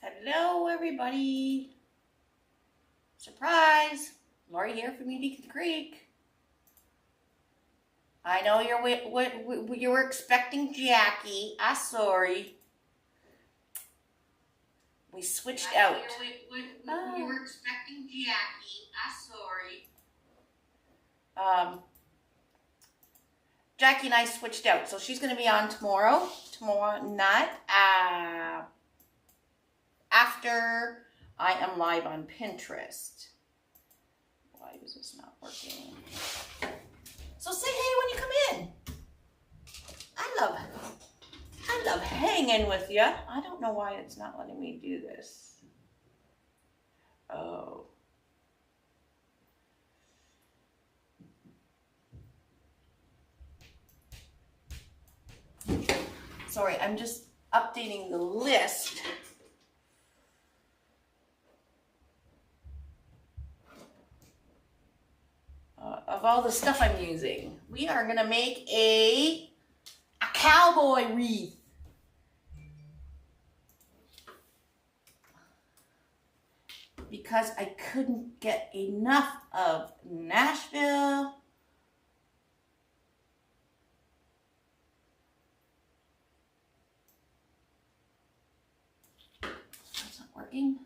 Hello, everybody. Surprise! Laurie here from UITC Creek. I know you were expecting Jackie. I'm sorry. We switched out. You were expecting Jackie. I'm sorry. Jackie and I switched out, so she's going to be on tomorrow night. After I am live on Pinterest. Why is this not working? So say hey when you come in. I love hanging with you. I don't know why it's not letting me do this. Oh. Sorry, I'm just updating the list. Of all the stuff I'm using. We are gonna make a cowboy wreath. Because I couldn't get enough of Nashville. That's not working.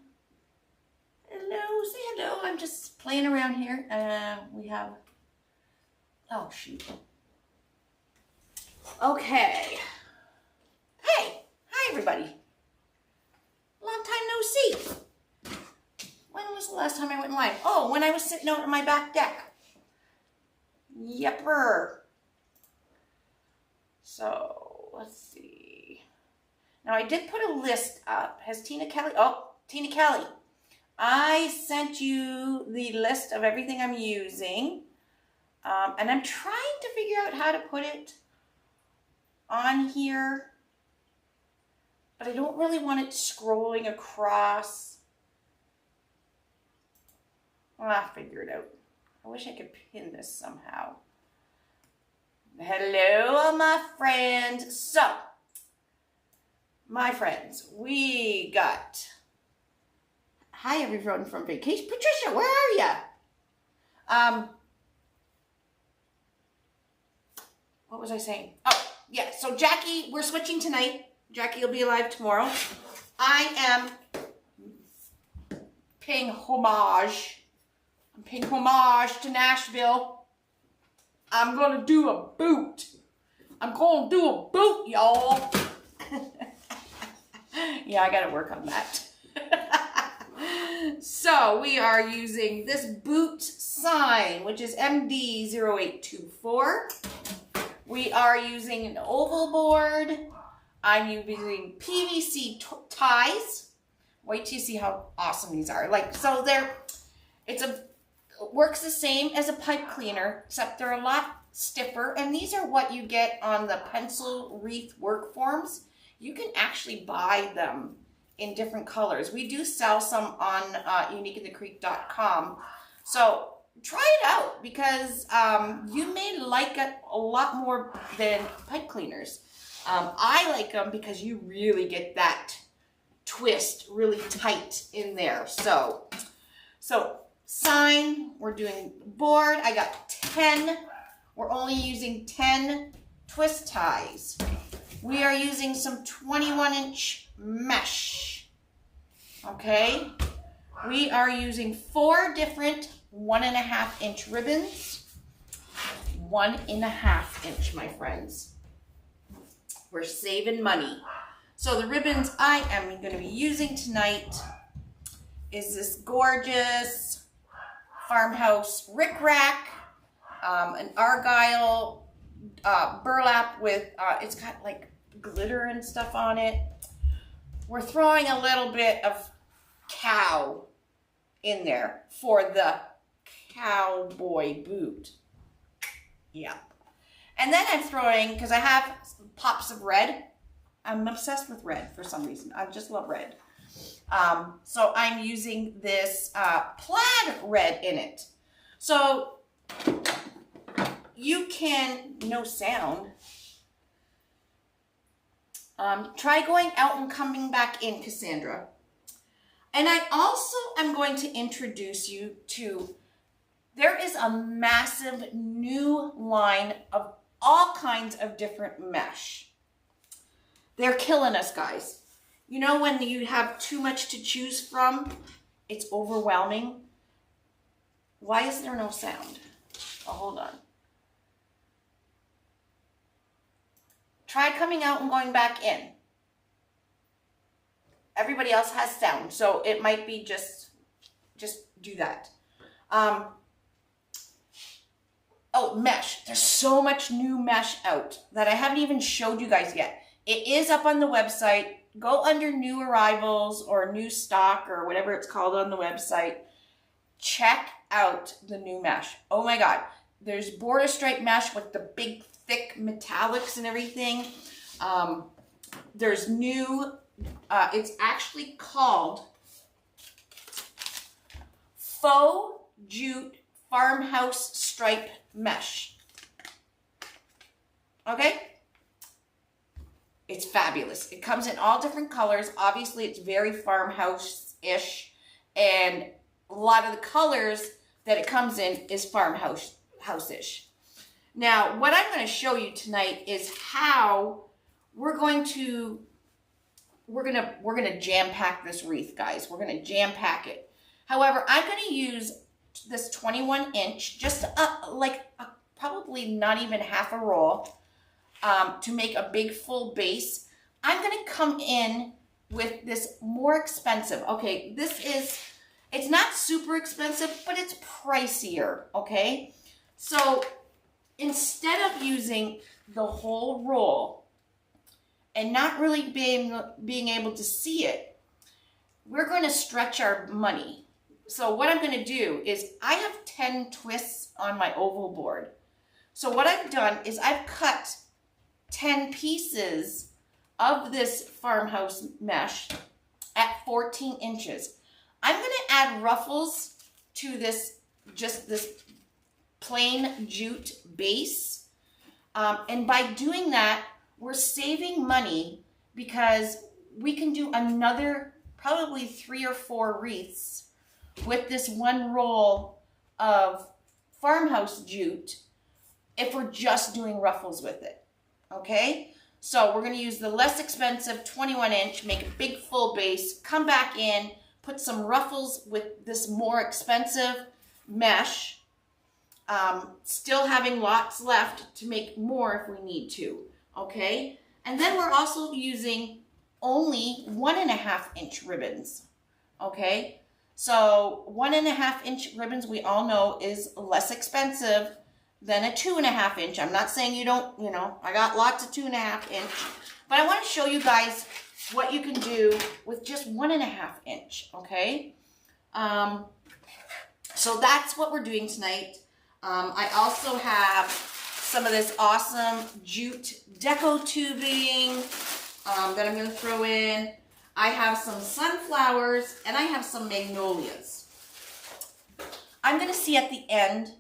Hello, say hello. I'm just playing around here. We have, oh shoot. Okay. Hey, hi everybody. Long time no see. When was the last time I went live? Oh, when I was sitting out on my back deck. Yepper. So, let's see. Now I did put a list up. Has Tina Kelly, oh, Tina Kelly. I sent you the list of everything I'm using, and I'm trying to figure out how to put it on here, but I don't really want it scrolling across. I'll figure it out. I wish I could pin this somehow. Hello, my friends. So, my friends, we got... Hi, everyone from vacation. Patricia, where are you? What was I saying? Oh, yeah. So Jackie, we're switching tonight. Jackie will be alive tomorrow. I am paying homage. I'm paying homage to Nashville. I'm going to do a boot. I'm going to do a boot, y'all. Yeah, I got to work on that. So we are using this boot sign, which is MD0824. We are using an oval board. I'm using PVC ties. Wait till you see how awesome these are. Like, so it works the same as a pipe cleaner, except they're a lot stiffer. And these are what you get on the pencil wreath work forms. You can actually buy them in different colors. We do sell some on uniqueinthecreek.com. So try it out because you may like it a lot more than pipe cleaners. I like them because you really get that twist really tight in there. So sign, we're doing board. I got 10. We're only using 10 twist ties. We are using some 21-inch mesh. Okay, we are using 4 different 1.5-inch ribbons. 1.5 inch, my friends. We're saving money. So the ribbons I am going to be using tonight is this gorgeous farmhouse rickrack, an argyle burlap with it's got like glitter and stuff on it. We're throwing a little bit of cow in there for the cowboy boot. Yeah. And then I'm throwing, because I have pops of red. I'm obsessed with red for some reason. I just love red. So I'm using this plaid red in it. So you can, no sound. Try going out and coming back in, Cassandra. And I also am going to introduce you to, there is a massive new line of all kinds of different mesh. They're killing us, guys. You know when you have too much to choose from, it's overwhelming. Why is there no sound? Oh, hold on. Try coming out and going back in. Everybody else has sound, so it might be just do that. Oh, mesh. There's so much new mesh out that I haven't even showed you guys yet. It is up on the website. Go under new arrivals or new stock or whatever it's called on the website. Check out the new mesh. Oh my God. There's border stripe mesh with the big thick metallics and everything. There's new, it's actually called Faux Jute Farmhouse Stripe Mesh. Okay? It's fabulous. It comes in all different colors. Obviously, it's very farmhouse-ish, and a lot of the colors that it comes in is farmhouse-ish. Now, what I'm going to show you tonight is how we're going to jam-pack this wreath, guys. We're going to jam-pack it. However, I'm going to use this 21 inch, just probably not even half a roll, to make a big full base. I'm going to come in with this more expensive. Okay, it's not super expensive, but it's pricier, okay? So instead of using the whole roll and not really being able to see it, we're going to stretch our money. So what I'm going to do is I have 10 twists on my oval board. So what I've done is I've cut 10 pieces of this farmhouse mesh at 14 inches. I'm going to add ruffles to this, just this plain jute base. And by doing that, we're saving money because we can do another probably 3 or 4 wreaths with this one roll of farmhouse jute if we're just doing ruffles with it. Okay? So we're going to use the less expensive 21 inch, make a big full base, come back in, put some ruffles with this more expensive mesh, still having lots left to make more if we need to. Okay? And then we're also using only 1.5 inch ribbons. Okay? So 1.5 inch ribbons, we all know, is less expensive than a 2.5 inch. I'm not saying you don't, I got lots of 2.5 inch, but I want to show you guys what you can do with just 1.5 inch, okay? So that's what we're doing tonight. I also have some of this awesome jute Deco tubing that I'm going to throw in. I have some sunflowers and I have some magnolias. I'm going to see at the end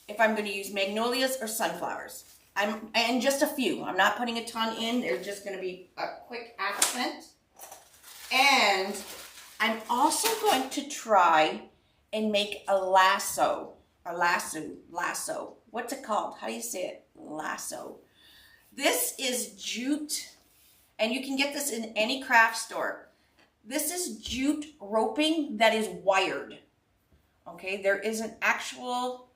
if I'm going to use magnolias or sunflowers. And just a few. I'm not putting a ton in. They're just going to be a quick accent. And I'm also going to try and make a lasso. Lasso. What's it called? How do you say it? Lasso. This is jute, and you can get this in any craft store. This is jute roping that is wired. Okay, there is an actual,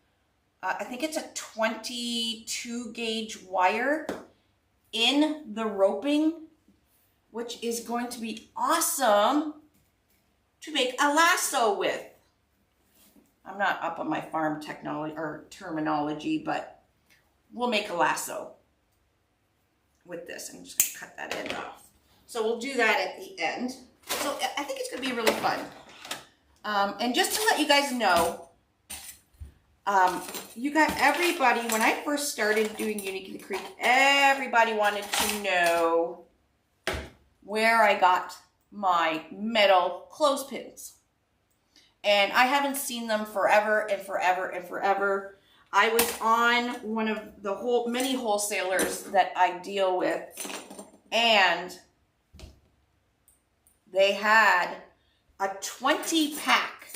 I think it's a 22 gauge wire in the roping, which is going to be awesome to make a lasso with. I'm not up on my farm technology or terminology, but we'll make a lasso with this. I'm just going to cut that end off. So we'll do that at the end. So I think it's going to be really fun. And just to let you guys know, you got everybody, when I first started doing Unique in the Creek, everybody wanted to know where I got my metal clothespins. And I haven't seen them forever and forever and forever. I was on one of the many wholesalers that I deal with, and they had a 20 pack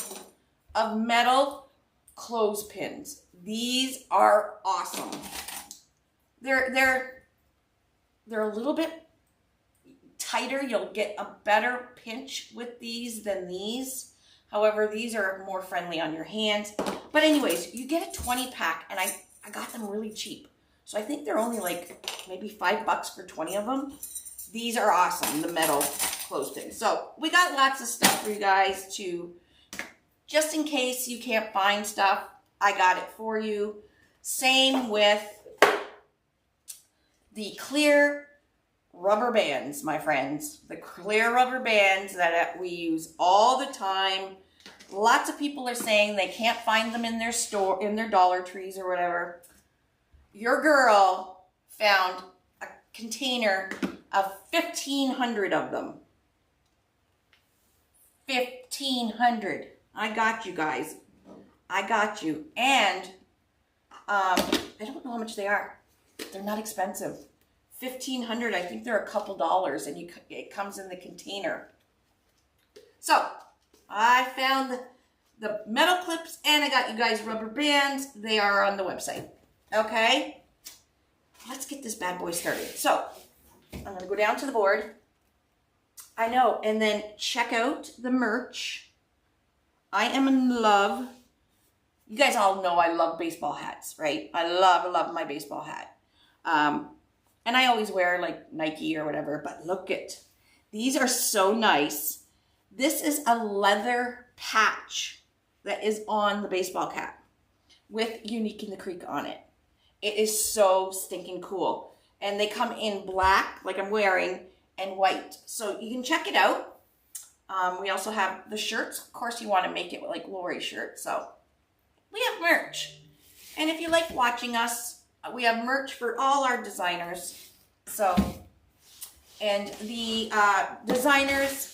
of metal clothespins. These are awesome. They're a little bit tighter. You'll get a better pinch with these than these. However, these are more friendly on your hands. But anyways, you get a 20 pack, and I got them really cheap. So I think they're only like maybe $5 for 20 of them. These are awesome, the metal clothespins. So we got lots of stuff for you guys to, just in case you can't find stuff, I got it for you. Same with the clear rubber bands, my friends. The clear rubber bands that we use all the time. Lots of people are saying they can't find them in their store, in their Dollar Trees or whatever. Your girl found a container of 1,500 of them. 1,500. I got you guys. I got you. And I don't know how much they are. They're not expensive. 1,500. I think they're a couple dollars, and it comes in the container. So I found the metal clips, and I got you guys rubber bands. They are on the website. Okay, let's get this bad boy started. So I'm going to go down to the board. I know, and then check out the merch. I am in love. You guys all know I love baseball hats, right? I love my baseball hat. And I always wear like Nike or whatever, but look at, these are so nice. This is a leather patch that is on the baseball cap with Unique in the Creek on it. It is so stinking cool. And they come in black, like I'm wearing, and white. So you can check it out. We also have the shirts. Of course, you want to make it like Laurie's shirt. So we have merch. And if you like watching us, we have merch for all our designers. So, and the designers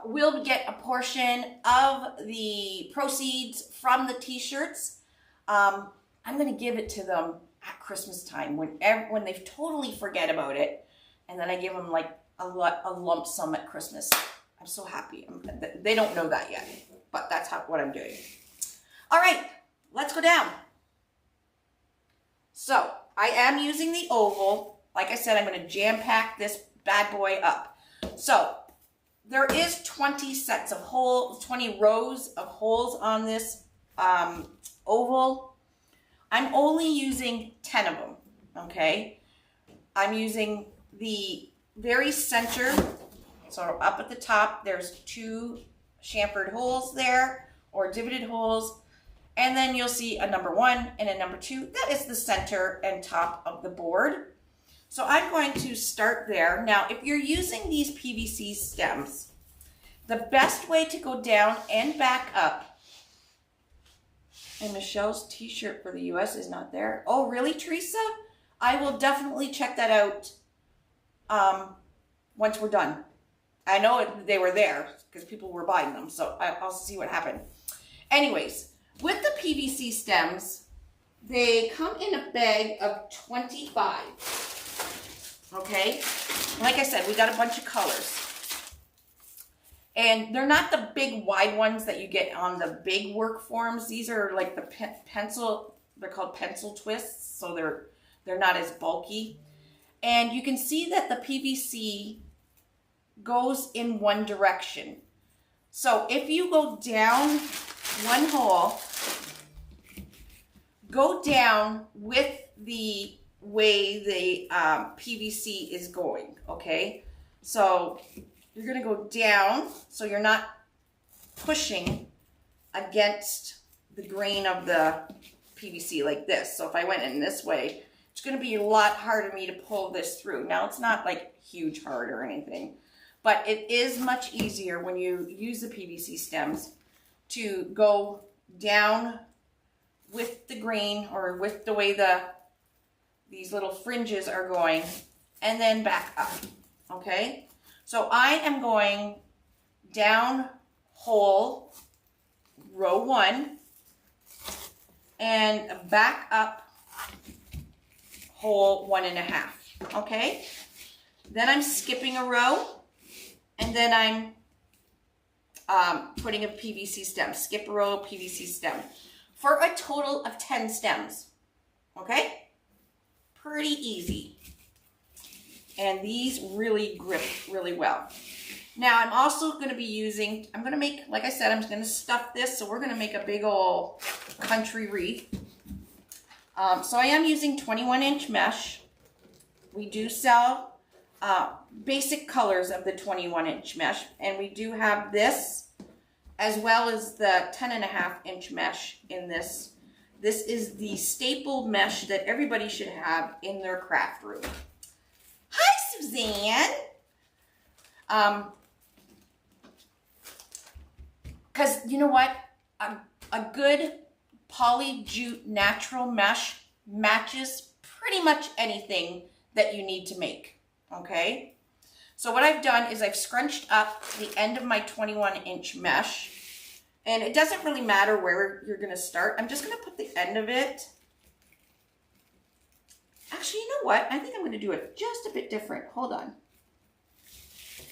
will get a portion of the proceeds from the t-shirts. I'm going to give it to them at Christmas time when they totally forget about it. And then I give them like a lump sum at Christmas. I'm so happy. They don't know that yet, but that's what I'm doing. All right, let's go down. So I am using the oval. Like I said, I'm going to jam pack this bad boy up. So there is 20 sets of holes, 20 rows of holes on this oval. I'm only using 10 of them, okay? I'm using the very center, so up at the top, there's 2 chamfered holes there, or divoted holes, and then you'll see a number 1 and a number 2. That is the center and top of the board. So I'm going to start there. Now, if you're using these PVC stems, the best way to go down and back up, and Michelle's t-shirt for the US is not there. Oh, really, Teresa? I will definitely check that out once we're done. I know they were there because people were buying them, so I'll see what happened. Anyways, with the PVC stems, they come in a bag of 25. Okay? Like I said, we got a bunch of colors. And they're not the big wide ones that you get on the big work forms. These are like the pencil, they're called pencil twists, so they're not as bulky. And you can see that the PVC goes in one direction. So if you go down one hole, go down with the way the PVC is going, okay? So you're going to go down so you're not pushing against the grain of the PVC like this. So if I went in this way, it's going to be a lot harder for me to pull this through. Now, it's not like huge hard or anything, but it is much easier when you use the PVC stems to go down with the grain or with the way these little fringes are going, and then back up, okay? So I am going down hole row 1 and back up hole 1.5, okay? Then I'm skipping a row, and then I'm putting a PVC stem, skip a row PVC stem, for a total of 10 stems. Okay? Pretty easy. And these really grip really well. Now I'm also going to be using, I'm going to make, like I said, I'm going to stuff this, so we're going to make a big old country wreath. So I am using 21-inch mesh. We do sell basic colors of the 21-inch mesh, and we do have this as well as the 10.5-inch mesh in this. This is the staple mesh that everybody should have in their craft room. Hi, Suzanne. Because you know what? A good poly jute natural mesh matches pretty much anything that you need to make. Okay? So what I've done is I've scrunched up the end of my 21-inch mesh. And it doesn't really matter where you're going to start. I'm just going to put the end of it. Actually, you know what? I think I'm going to do it just a bit different. Hold on.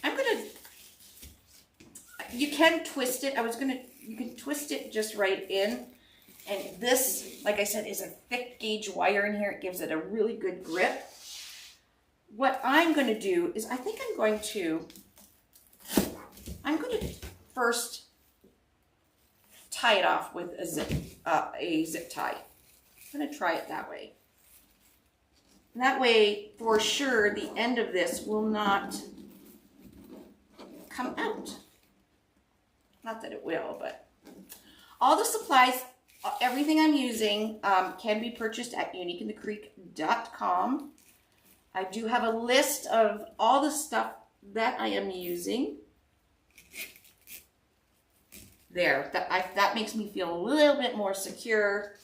I'm going to, you can twist it. You can twist it just right in. And this, like I said, is a thick gauge wire in here. It gives it a really good grip. What I'm going to do is I think I'm going to first tie it off with a zip tie. I'm going to try it that way. And that way, for sure, the end of this will not come out. Not that it will, but all the supplies, everything I'm using can be purchased at uniqueinthecreek.com. I do have a list of all the stuff that I am using. There, that makes me feel a little bit more secure.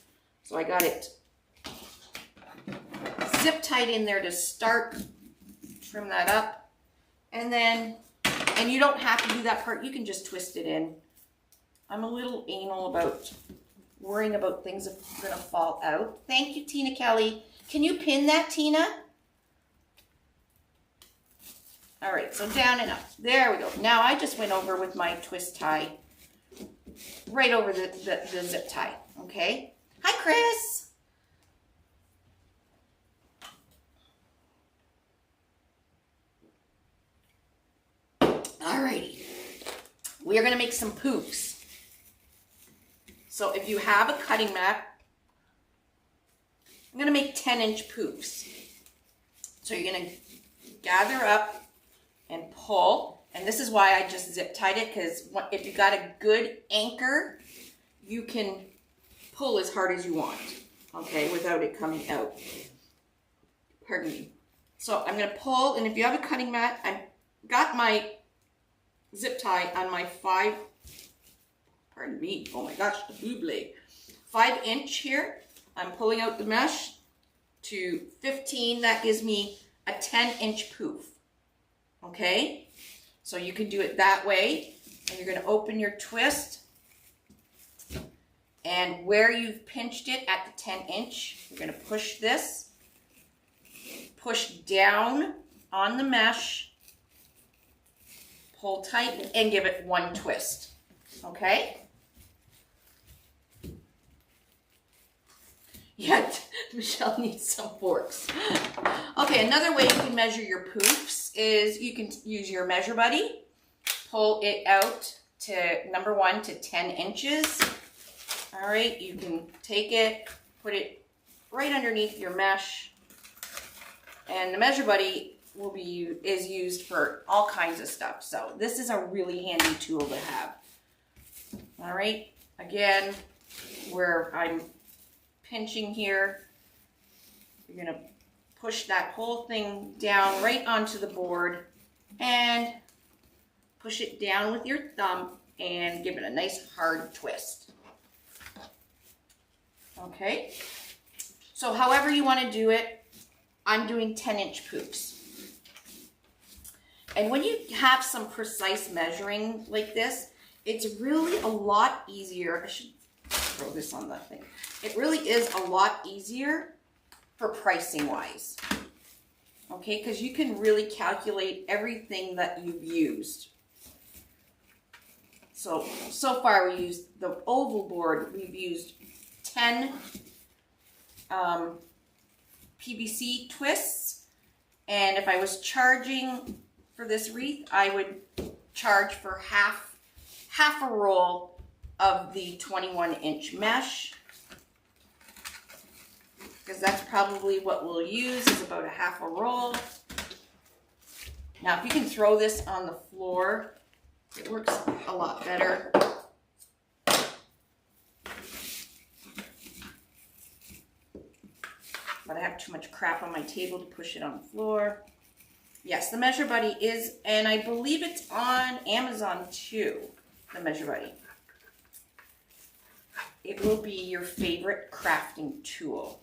So I got it zip tied in there to start. Trim that up. And you don't have to do that part. You can just twist it in. I'm a little anal about worrying about things that are going to fall out. Thank you, Tina Kelly. Can you pin that, Tina? All right, so down and up. There we go. Now I just went over with my twist tie right over the zip tie, okay? Hi, Chris. Alrighty. We are going to make some poofs. So if you have a cutting mat, I'm going to make 10-inch poofs. So you're going to gather up and pull. And this is why I just zip tied it, because if you got a good anchor, you can pull as hard as you want, okay, without it coming out. Pardon me. So I'm going to pull, and if you have a cutting mat, I've got my zip tie on my 5, pardon me, oh my gosh, the buble, 5-inch here. I'm pulling out the mesh to 15. That gives me a 10-inch poof, okay? So you can do it that way, and you're going to open your twist, and where you've pinched it at the 10-inch, you're going to push this, push down on the mesh, pull tight, and give it one twist, okay? Yeah, Michelle needs some forks. Okay, another way you can measure your poofs is you can use your measure buddy, pull it out to number 1 to 10 inches. All right, you can take it, put it right underneath your mesh, and the measure buddy is used for all kinds of stuff. So this is a really handy tool to have. All right, again, where I'm pinching here, you're going to push that whole thing down right onto the board and push it down with your thumb and give it a nice hard twist. Okay, so however you want to do it, I'm doing 10-inch poofs. And when you have some precise measuring like this, it's really a lot easier. I should throw this on the thing. It really is a lot easier for pricing wise. Okay, because you can really calculate everything that you've used. So far we used the oval board. We've used 10 PVC twists, and if I was charging for this wreath, I would charge for half a roll of the 21-inch mesh, because that's probably what we'll use, is about a half a roll. Now, if you can throw this on the floor, it works a lot better. But I have too much crap on my table to push it on the floor. Yes, the Measure Buddy is, and I believe it's on Amazon too, the Measure Buddy. It will be your favorite crafting tool.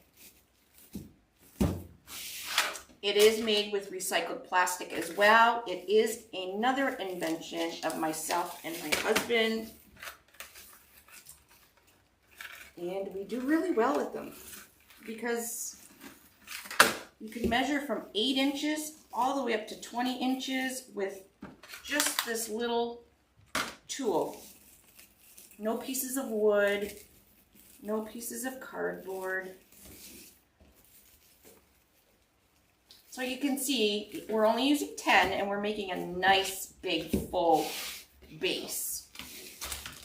It is made with recycled plastic as well. It is another invention of myself and my husband. And we do really well with them because you can measure from 8 inches all the way up to 20 inches with just this little tool. No pieces of wood, no pieces of cardboard. So you can see we're only using 10 and we're making a nice big full base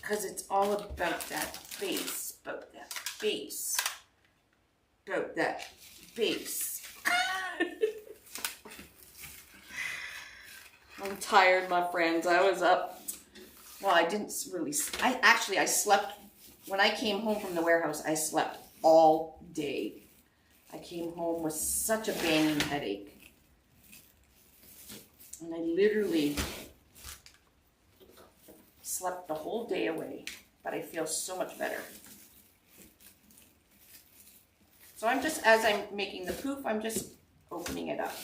because it's all about that base, about that base, about that base. I'm tired, my friends. I was up. Well, I didn't really. I slept. When I came home from the warehouse, I slept all day. I came home with such a banging headache. And I literally slept the whole day away. But I feel so much better. So I'm just, as I'm making the poof, I'm just opening it up.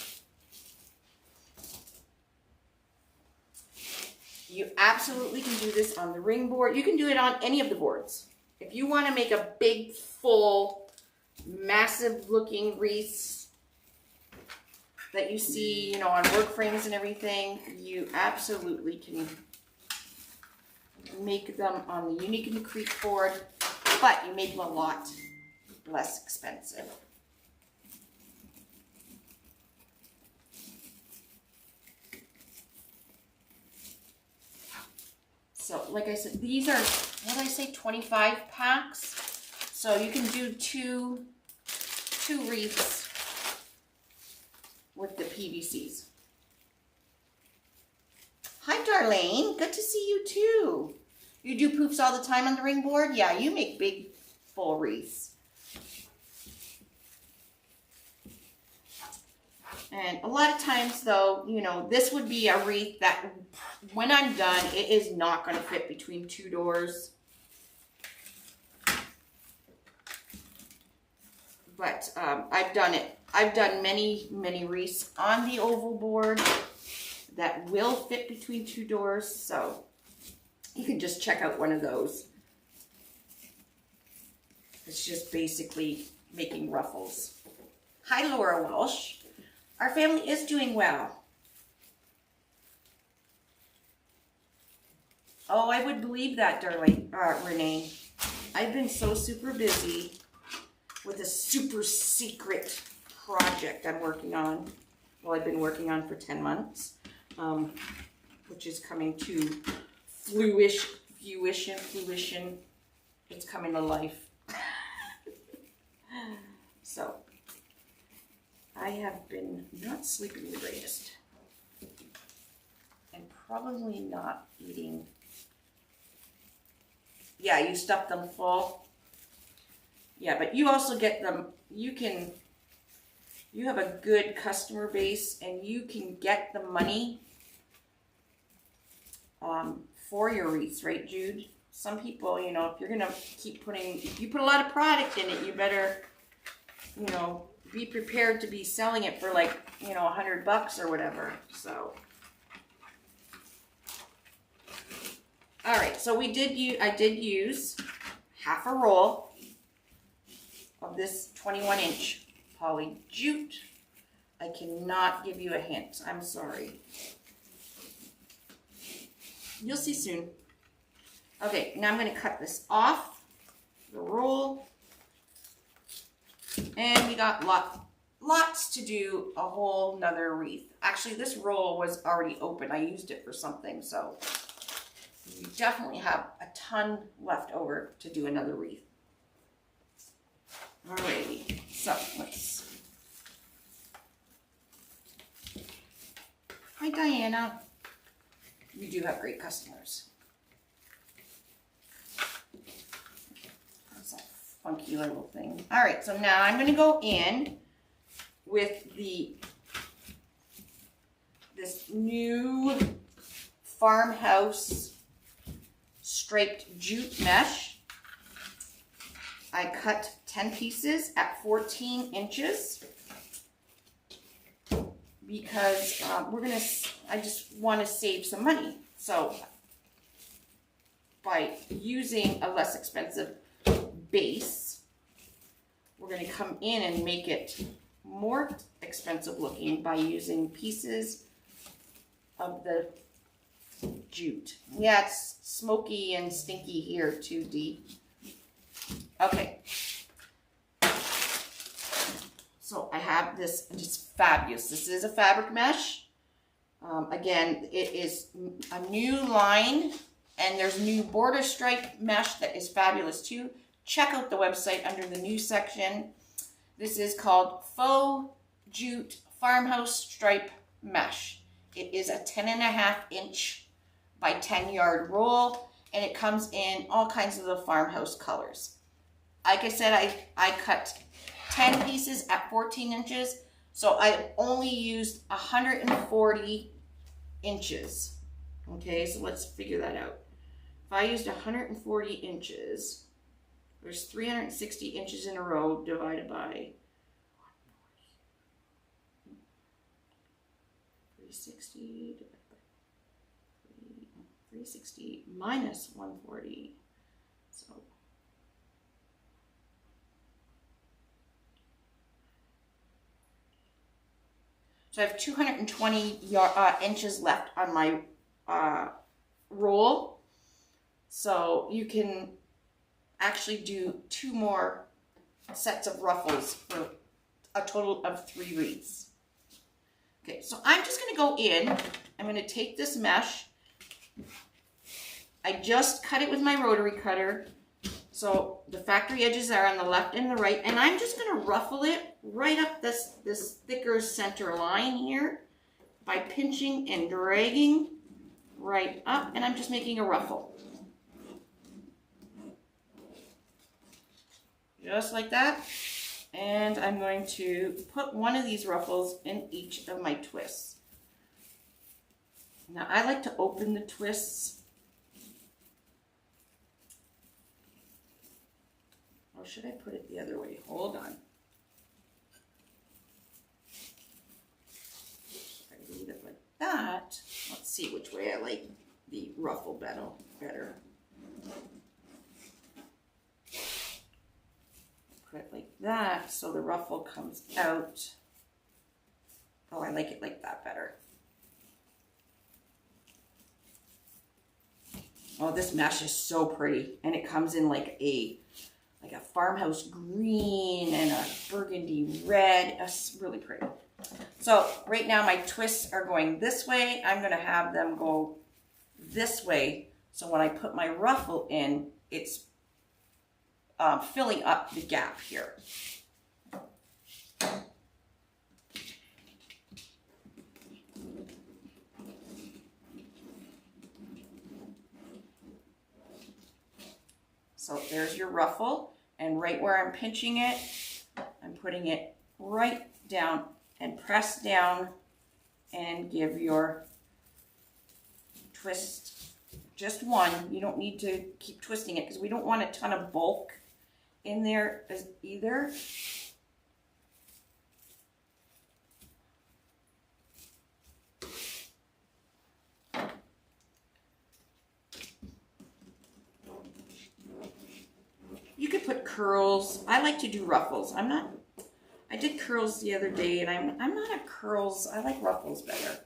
You absolutely can do this on the ring board. You can do it on any of the boards. If you want to make a big, full, massive looking wreaths that you see, you know, on work frames and everything, you absolutely can make them on the Unique and Creek board, but you make them a lot less expensive. So, like I said, these are, what did I say, 25 packs. So you can do two wreaths with the PVCs. Hi, Darlene. Good to see you too. You do poofs all the time on the ring board? Yeah, you make big, full wreaths. And a lot of times, though, you know, this would be a wreath that, when I'm done, it is not going to fit between 2 doors. But I've done it. I've done many, many wreaths on the oval board that will fit between 2 doors. So you can just check out one of those. It's just basically making ruffles. Hi, Laura Walsh. Our family is doing well. Oh, I would believe that, darling, Renee. I've been so super busy with a super secret project I'm working on. Well, I've been working on for 10 months, which is coming to fruition. It's coming to life. So, I have been not sleeping the greatest, and probably not eating. Yeah, you stuff them full. Yeah, but you also get them, you have a good customer base, and you can get the money for your wreaths, right, Jude? Some people, you know, if you're going to keep putting, if you put a lot of product in it, you better, you know, be prepared to be selling it for like, you know, $100 or whatever. So, all right. So I did use half a roll of this 21-inch poly jute. I cannot give you a hint. I'm sorry. You'll see soon. Okay, now I'm going to cut this off the roll. And we got lots to do, a whole nother wreath. Actually, this roll was already open. I used it for something, so we definitely have a ton left over to do another wreath. Alrighty, so let's... Hi, Diana. You do have great customers. That's a funky little thing. All right, so now I'm going to go in with this new farmhouse striped jute mesh. I cut 10 pieces at 14 inches because I just want to save some money. So by using a less expensive base, we're going to come in and make it more expensive looking by using pieces of the jute. Yeah, it's smoky and stinky here too, Dee. Okay. So I have this just fabulous. This is a fabric mesh. Again, it is a new line, and there's new border stripe mesh that is fabulous too. Check out the website under the new section. This is called Faux Jute Farmhouse Stripe Mesh. It is a 10.5 inch by 10 yard roll, and it comes in all kinds of the farmhouse colors. Like I said, I cut 10 pieces at 14 inches, so I only used 140 inches. Okay, so let's figure that out. If I used 140 inches, there's 360 inches in a row divided by 360 divided by 360 minus 140. So I have 220 inches left on my roll. So you can actually do 2 more sets of ruffles for a total of 3 wreaths. Okay, so I'm just going to go in. I'm going to take this mesh. I just cut it with my rotary cutter. So the factory edges are on the left and the right, and I'm just going to ruffle it right up this thicker center line here by pinching and dragging right up, and I'm just making a ruffle. Just like that. And I'm going to put one of these ruffles in each of my twists. Now I like to open the twists. Or should I put it the other way? Hold on. I leave it like that. Let's see which way I like the ruffle better. Put it like that so the ruffle comes out. Oh, I like it like that better. Oh, this mesh is so pretty, and it comes in like a farmhouse green and a burgundy red. It's really pretty. So right now my twists are going this way. I'm going to have them go this way. So when I put my ruffle in, it's filling up the gap here. So there's your ruffle. And right where I'm pinching it, I'm putting it right down and press down and give your twist just one. You don't need to keep twisting it because we don't want a ton of bulk in there either. You could put curls. I like to do ruffles. I did curls the other day, and I'm not a curls. I like ruffles better.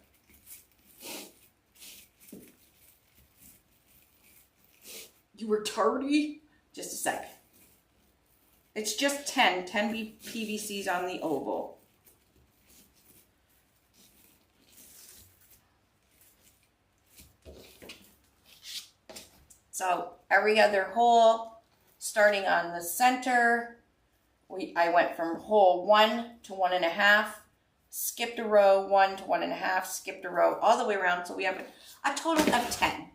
You were tardy? Just a sec. It's just 10 PVCs on the oval. So every other hole, starting on the center, I went from hole 1 to 1.5, skipped a row, 1 to 1.5, skipped a row, all the way around. So we have a total of 10.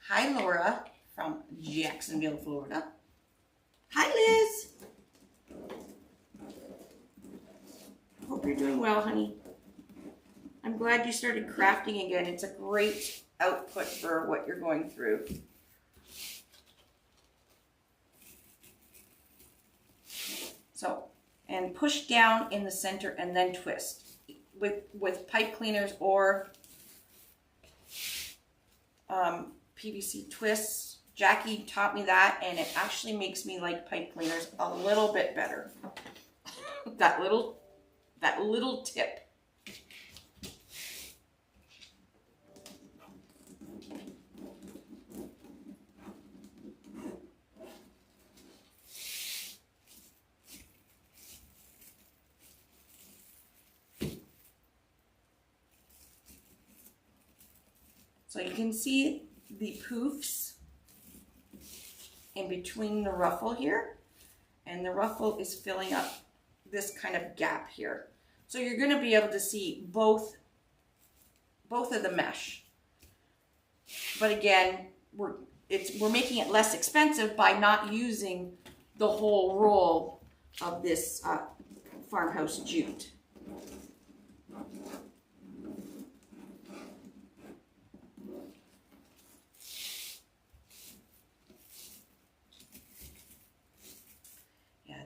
Hi, Laura from Jacksonville, Florida. Hi, Liz. Hope you're doing well, honey. I'm glad you started crafting again. It's a great output for what you're going through. So, and push down in the center and then twist with pipe cleaners or PVC twists. Jackie taught me that, and it actually makes me like pipe cleaners a little bit better. that little tip. So you can see the poofs in between the ruffle here, and the ruffle is filling up this kind of gap here. So you're going to be able to see both of the mesh. But again, we're making it less expensive by not using the whole roll of this farmhouse jute.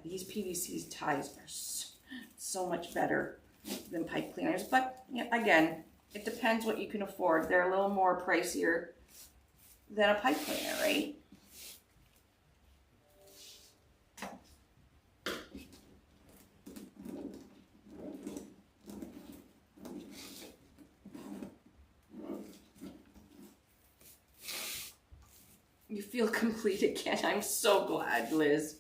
These PVC ties are so much better than pipe cleaners, but again, it depends what you can afford. They're a little more pricier than a pipe cleaner, right? You feel complete again. I'm so glad, Liz.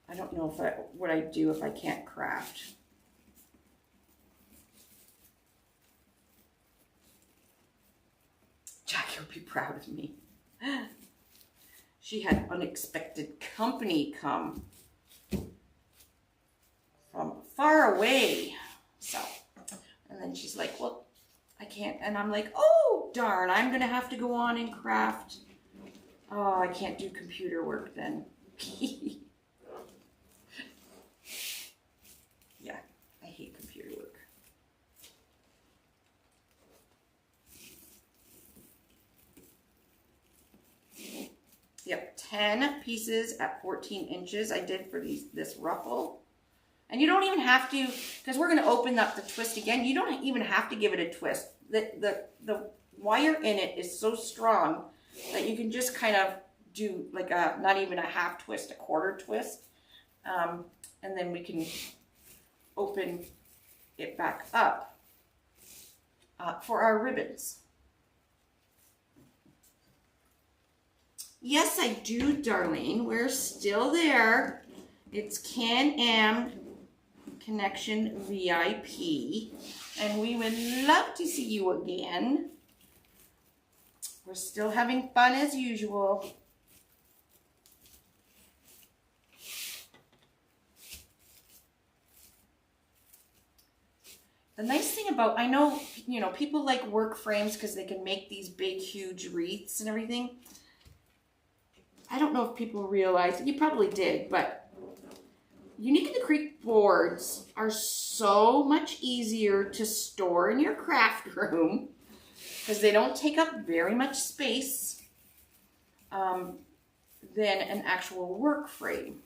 I don't know what I'd do if I can't craft. Jackie would be proud of me. She had unexpected company come from far away. So, and then she's like, well, I can't. And I'm like, oh, darn, I'm going to have to go on and craft. Oh, I can't do computer work then. Yeah, I hate computer work. Yep, 10 pieces at 14 inches I did for this ruffle. And you don't even have to, because we're going to open up the twist again, you don't even have to give it a twist. The wire in it is so strong that you can just kind of do like a, not even a half twist, a quarter twist. And then we can open it back up for our ribbons. Yes, I do, Darlene. We're still there. It's Can-Am Connection VIP. And we would love to see you again. We're still having fun as usual. The nice thing about, I know, you know, people like work frames because they can make these big, huge wreaths and everything. I don't know if people realize, you probably did, but Unique in the Creek boards are so much easier to store in your craft room because they don't take up very much space than an actual work frame.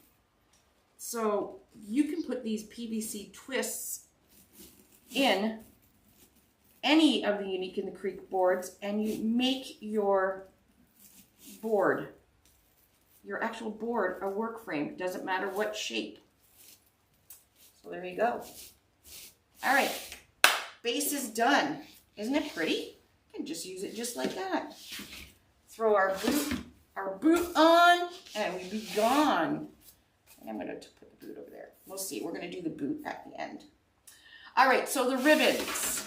So you can put these PVC twists in any of the Unique in the Creek boards and you make your board, your actual board, a work frame. It doesn't matter what shape. So there you go. All right, base is done. Isn't it pretty? You can just use it just like that. Throw our boot on, and we be gone. I'm going to put the boot over there. We'll see. We're going to do the boot at the end. All right, so the ribbons.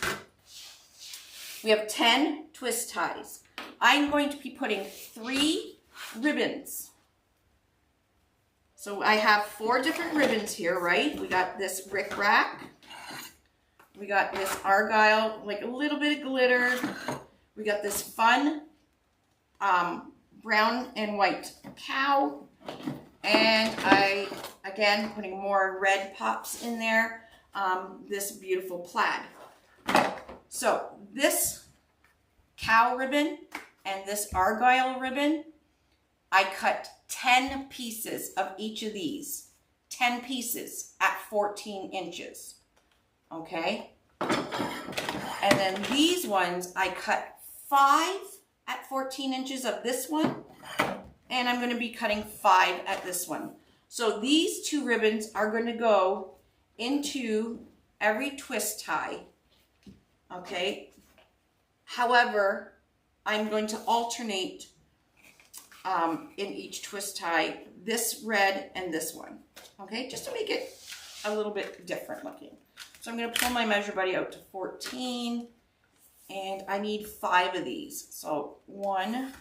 We have 10 twist ties. I'm going to be putting 3 ribbons. So I have 4 different ribbons here, right? We got this rickrack. We got this argyle, like a little bit of glitter. We got this fun brown and white cow. And again, putting more red pops in there. This beautiful plaid. So this cow ribbon and this argyle ribbon, I cut 10 pieces of each of these. 10 pieces at 14 inches. Okay? And then these ones, I cut 5 at 14 inches of this one. And I'm going to be cutting 5 at this one. So these 2 ribbons are going to go into every twist tie. Okay? However, I'm going to alternate in each twist tie this red and this one. Okay? Just to make it a little bit different looking. So I'm going to pull my measure buddy out to 14. And I need 5 of these. So 1,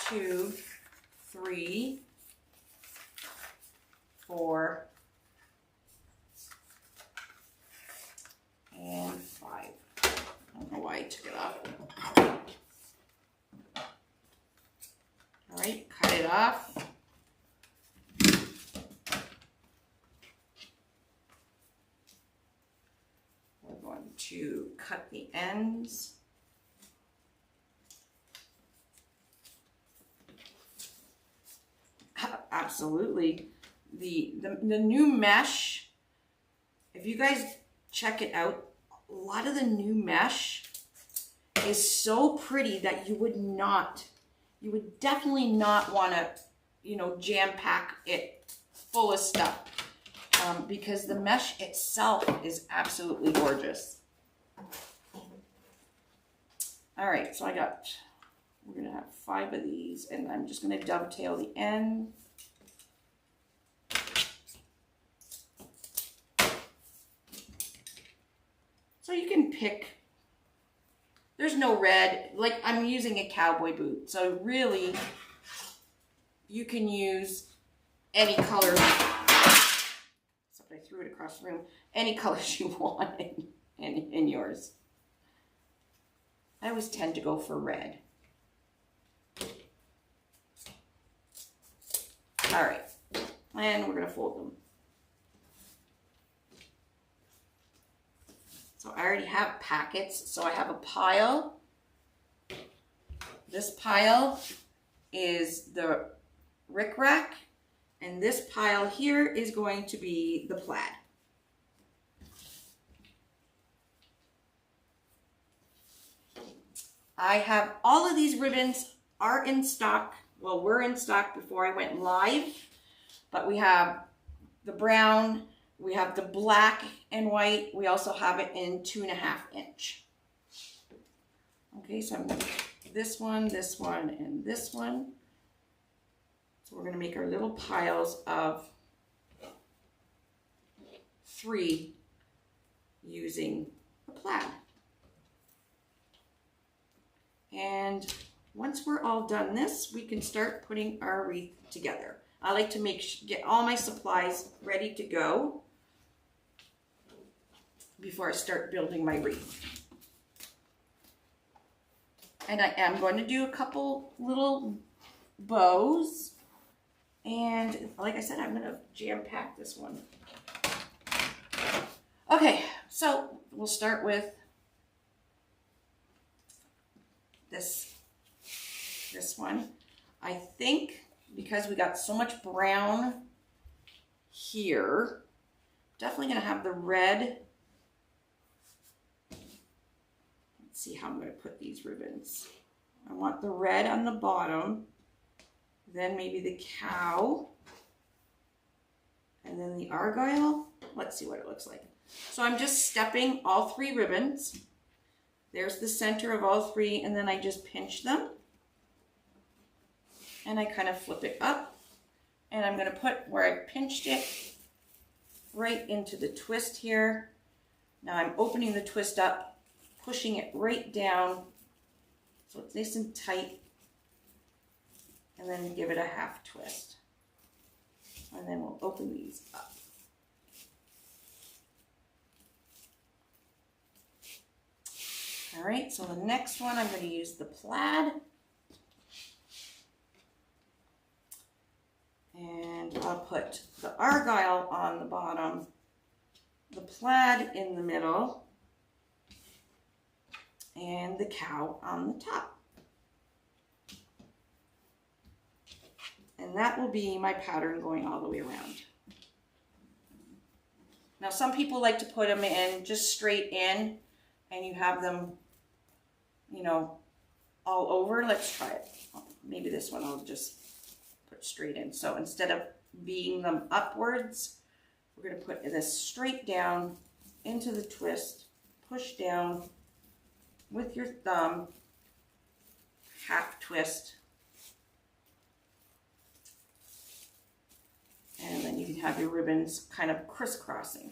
2, 3, 4, and 5. I don't know why I took it off. All right, cut it off. We're going to cut the ends. Absolutely. The new mesh, if you guys check it out, a lot of the new mesh is so pretty that you would definitely not want to, you know, jam pack it full of stuff because the mesh itself is absolutely gorgeous. All right, so we're going to have 5 of these, and I'm just going to dovetail the end. So you can pick, there's no red, like I'm using a cowboy boot. So really, you can use any color, except I threw it across the room, any colors you want in yours. I always tend to go for red. All right, and we're going to fold them. So I already have packets, so I have a pile. This pile is the rickrack, and this pile here is going to be the plaid. I have all of these ribbons are in stock. Well, were in stock before I went live, but we have the brown, we have the black and white. We also have it in 2.5 inch. Okay, so I'm going to do this one, and this one. So we're going to make our little piles of 3 using the plaid. And once we're all done this, we can start putting our wreath together. I like to get all my supplies ready to go before I start building my wreath. And I am going to do a couple little bows. And like I said, I'm going to jam pack this one. Okay, so we'll start with this one. I think because we got so much brown here, definitely going to have the red. Let's see how I'm going to put these ribbons. I want the red on the bottom, then maybe the cow, and then the argyle. Let's see what it looks like. So I'm just stepping all 3 ribbons. There's the center of all three, and then I just pinch them. And I kind of flip it up. And I'm going to put where I pinched it right into the twist here. Now I'm opening the twist up, pushing it right down so it's nice and tight. And then give it a half twist. And then we'll open these up. All right, so the next one, I'm going to use the plaid. And I'll put the argyle on the bottom, the plaid in the middle, and the cow on the top. And that will be my pattern going all the way around. Now some people like to put them in just straight in, and you have them, you know, all over. Let's try it. Maybe this one I'll just put straight in. So instead of V'ing them upwards, we're going to put this straight down into the twist, push down with your thumb, half twist, and then you can have your ribbons kind of crisscrossing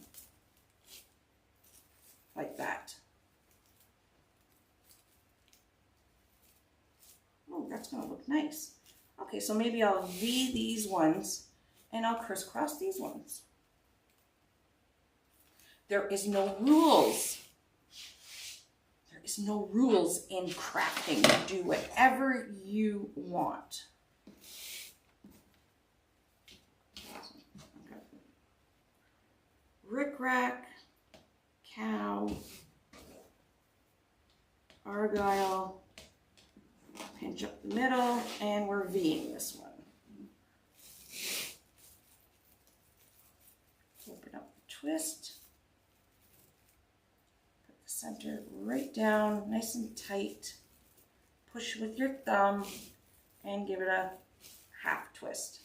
like that. Oh, that's going to look nice. Okay, so maybe I'll V these ones and I'll crisscross these ones. There is no rules. There is no rules in crafting. Do whatever you want. Rickrack, cow, argyle, pinch up the middle, and we're V'ing this one. Open up the twist. Put the center right down, nice and tight. Push with your thumb and give it a half twist.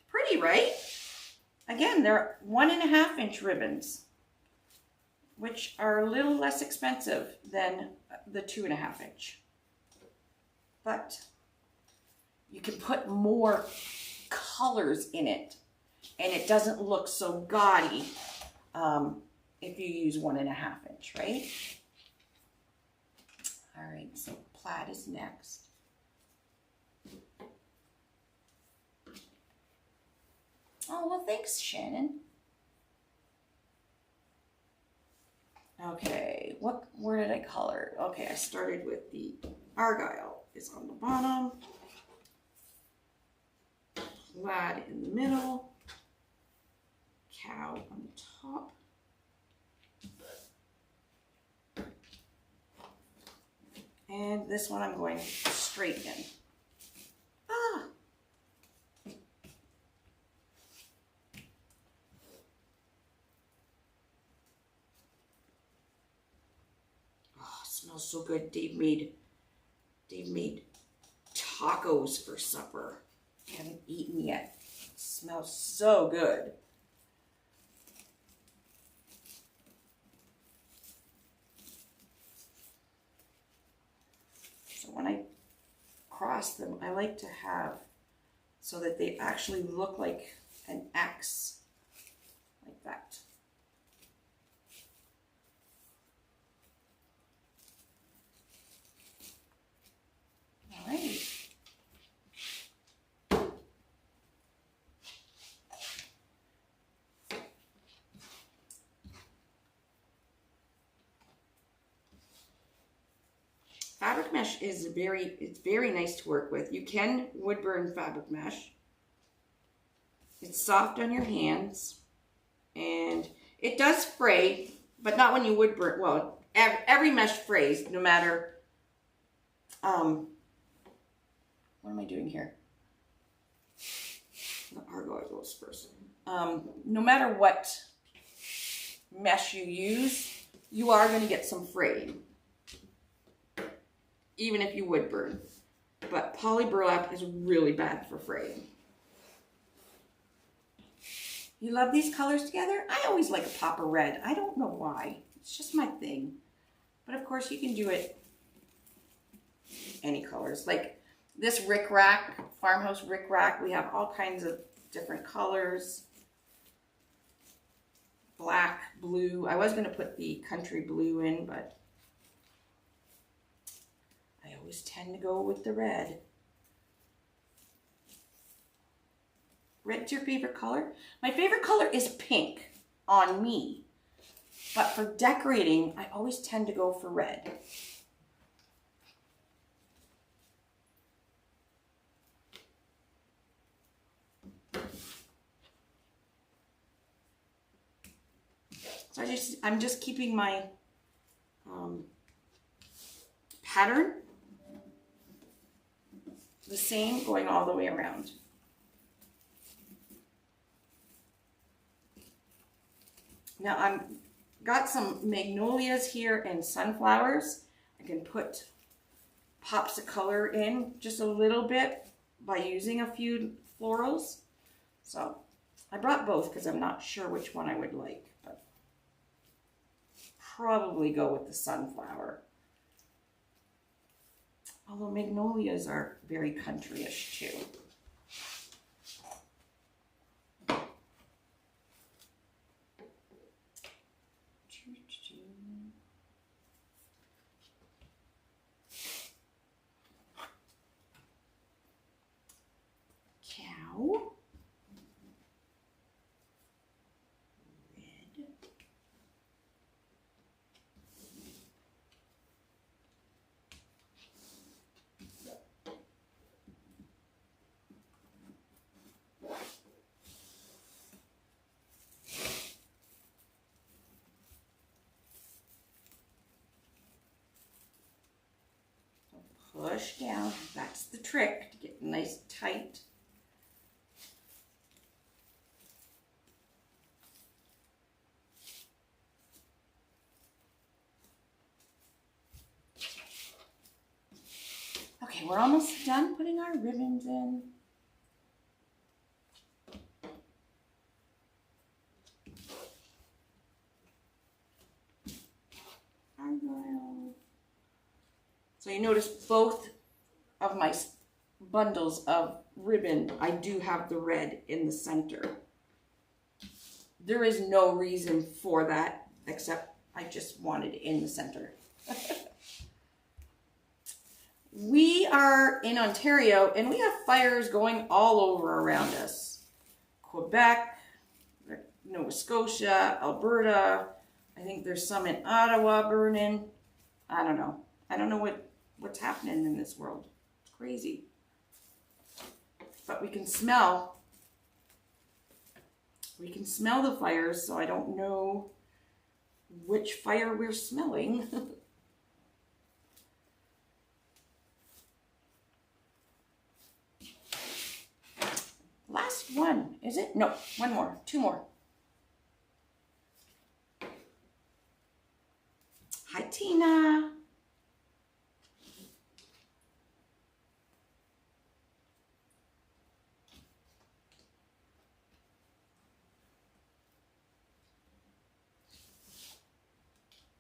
Pretty, right? Again, they're 1.5 inch ribbons, which are a little less expensive than the 2.5 inch. But you can put more colors in it, and it doesn't look so gaudy if you use 1.5 inch, right? All right, so plaid is next. Oh, well, thanks, Shannon. Okay, where did I color? Okay, I started with the argyle is on the bottom, plaid in the middle, cow on the top, and this one I'm going straight in. Ah! Smells so good. Dave made tacos for supper. I haven't eaten yet. It smells so good. So when I cross them, I like to have so that they actually look like an X, like that. All right. Fabric mesh is very nice to work with. You can wood burn fabric mesh. It's soft on your hands, and it does fray, but not when you wood burn. Well, every mesh frays, no matter. What am I doing here? The argyle goes first. No matter what mesh you use, you are going to get some fraying, even if you wood burn. But poly burlap is really bad for fraying. You love these colors together? I always like a pop of red. I don't know why. It's just my thing. But of course you can do it any colors. Like this rickrack, farmhouse rickrack, we have all kinds of different colors. Black, blue. I was going to put the country blue in, but I always tend to go with the red. Red's your favorite color? My favorite color is pink on me. But for decorating, I always tend to go for red. So I'm just keeping my pattern the same, going all the way around. Now I've got some magnolias here and sunflowers. I can put pops of color in just a little bit by using a few florals. So I brought both because I'm not sure which one I would like, but probably go with the sunflower. Although magnolias are very countryish too. Cow. Red. Push down. That's the trick, to get nice tight. Okay, we're almost done putting our ribbons in. Argyle. So you notice both of my bundles of ribbon, I do have the red in the center. There is no reason for that, except I just wanted it in the center. We are in Ontario and we have fires going all over around us. Quebec, Nova Scotia, Alberta. I think there's some in Ottawa burning. I don't know. I don't know what's happening in this world. It's crazy. But we can smell the fires, so I don't know which fire we're smelling. Last one, is it? No, one more, two more. Hi, Tina.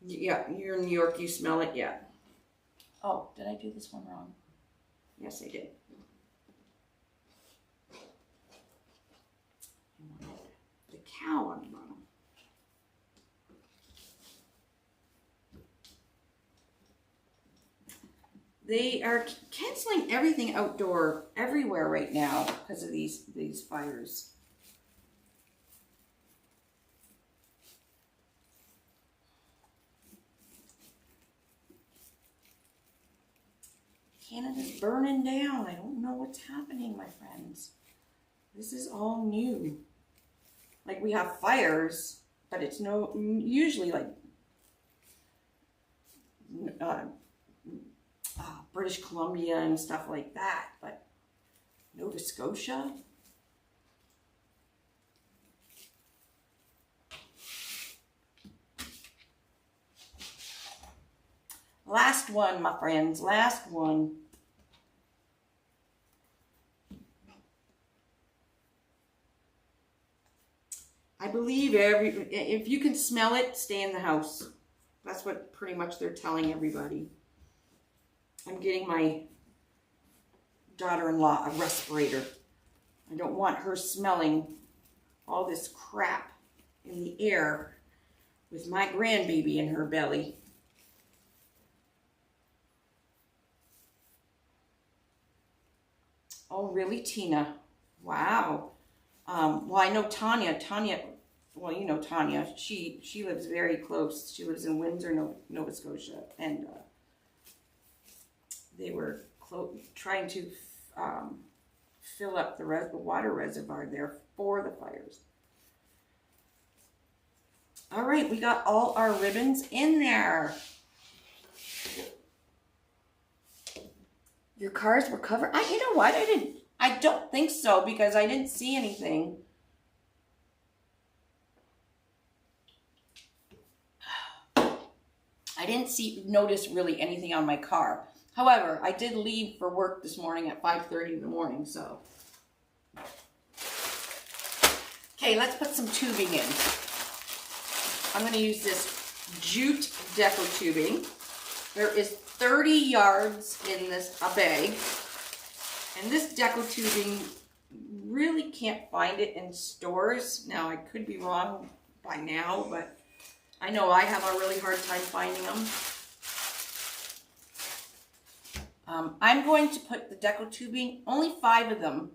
Yeah, you're in New York, you smell it, yeah. Oh, did I do this one wrong? Yes, I did. The cow on the bottom. They are canceling everything outdoor everywhere right now because of these fires. Canada's burning down. I don't know what's happening, my friends. This is all new. Like, we have fires, but it's usually like British Columbia and stuff like that, but Nova Scotia. Last one, my friends, last one. I believe if you can smell it, stay in the house. That's what pretty much they're telling everybody. I'm getting my daughter-in-law a respirator. I don't want her smelling all this crap in the air with my grandbaby in her belly. Oh, really, Tina? Wow. Well, I know Tanya. Well, you know Tanya. She lives very close. She lives in Windsor, Nova Scotia, and they were trying to fill up the water reservoir there for the fires. All right, we got all our ribbons in there. Your cards were covered. You know what? I don't think so because I didn't see anything. I didn't notice really anything on my car. However, I did leave for work this morning at 5:30 in the morning, so. Okay, let's put some tubing in. I'm going to use this jute Deco tubing. There is 30 yards in a bag. And this Deco tubing, really can't find it in stores. Now, I could be wrong by now, but I know I have a really hard time finding them. I'm going to put the Deco tubing, only 5 of them,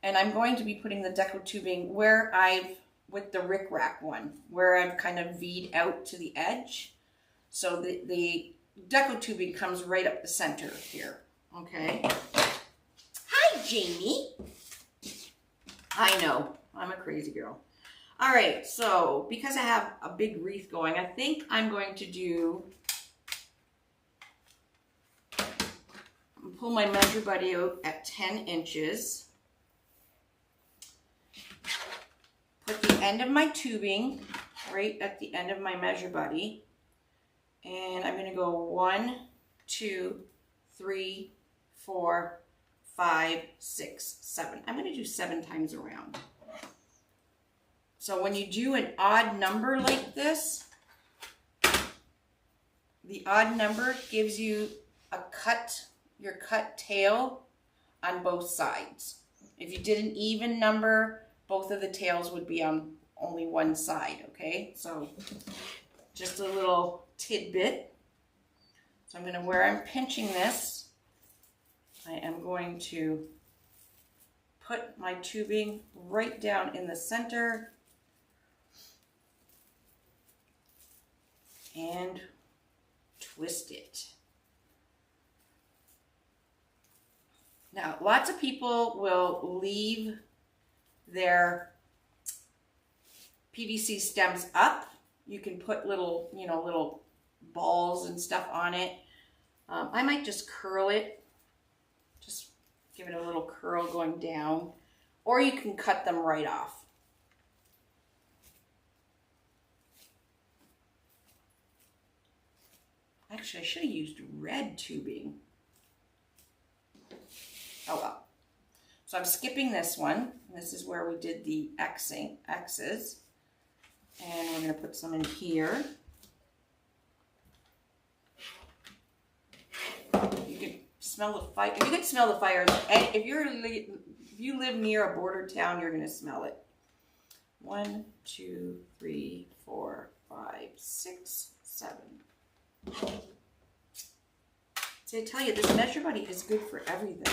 and I'm going to be putting the Deco tubing with the rickrack one, where I've kind of V'd out to the edge. So the Deco tubing comes right up the center here, okay? Hi, Jamie. I know, I'm a crazy girl. All right, so because I have a big wreath going, I think I'm going to pull my measure buddy out at 10 inches. Put the end of my tubing right at the end of my measure buddy. And I'm going to go 1, 2, 3, 4, 5, 6, 7. I'm going to do 7 times around. So when you do an odd number like this, the odd number gives you your cut tail on both sides. If you did an even number, both of the tails would be on only one side, okay? So just a little tidbit. So I'm going to, where I'm pinching this, I am going to put my tubing right down in the center and twist it. Now, lots of people will leave their PVC stems up. You can put little, little balls and stuff on it. I might just curl it. Just give it a little curl going down. Or you can cut them right off. Actually, I should have used red tubing. Oh well. So I'm skipping this one. This is where we did the X's. And we're going to put some in here. You can smell the fire. You can smell the fire. If you live near a border town, you're going to smell it. 1, 2, 3, 4, 5, 6, 7. See, I tell you, this measure buddy is good for everything.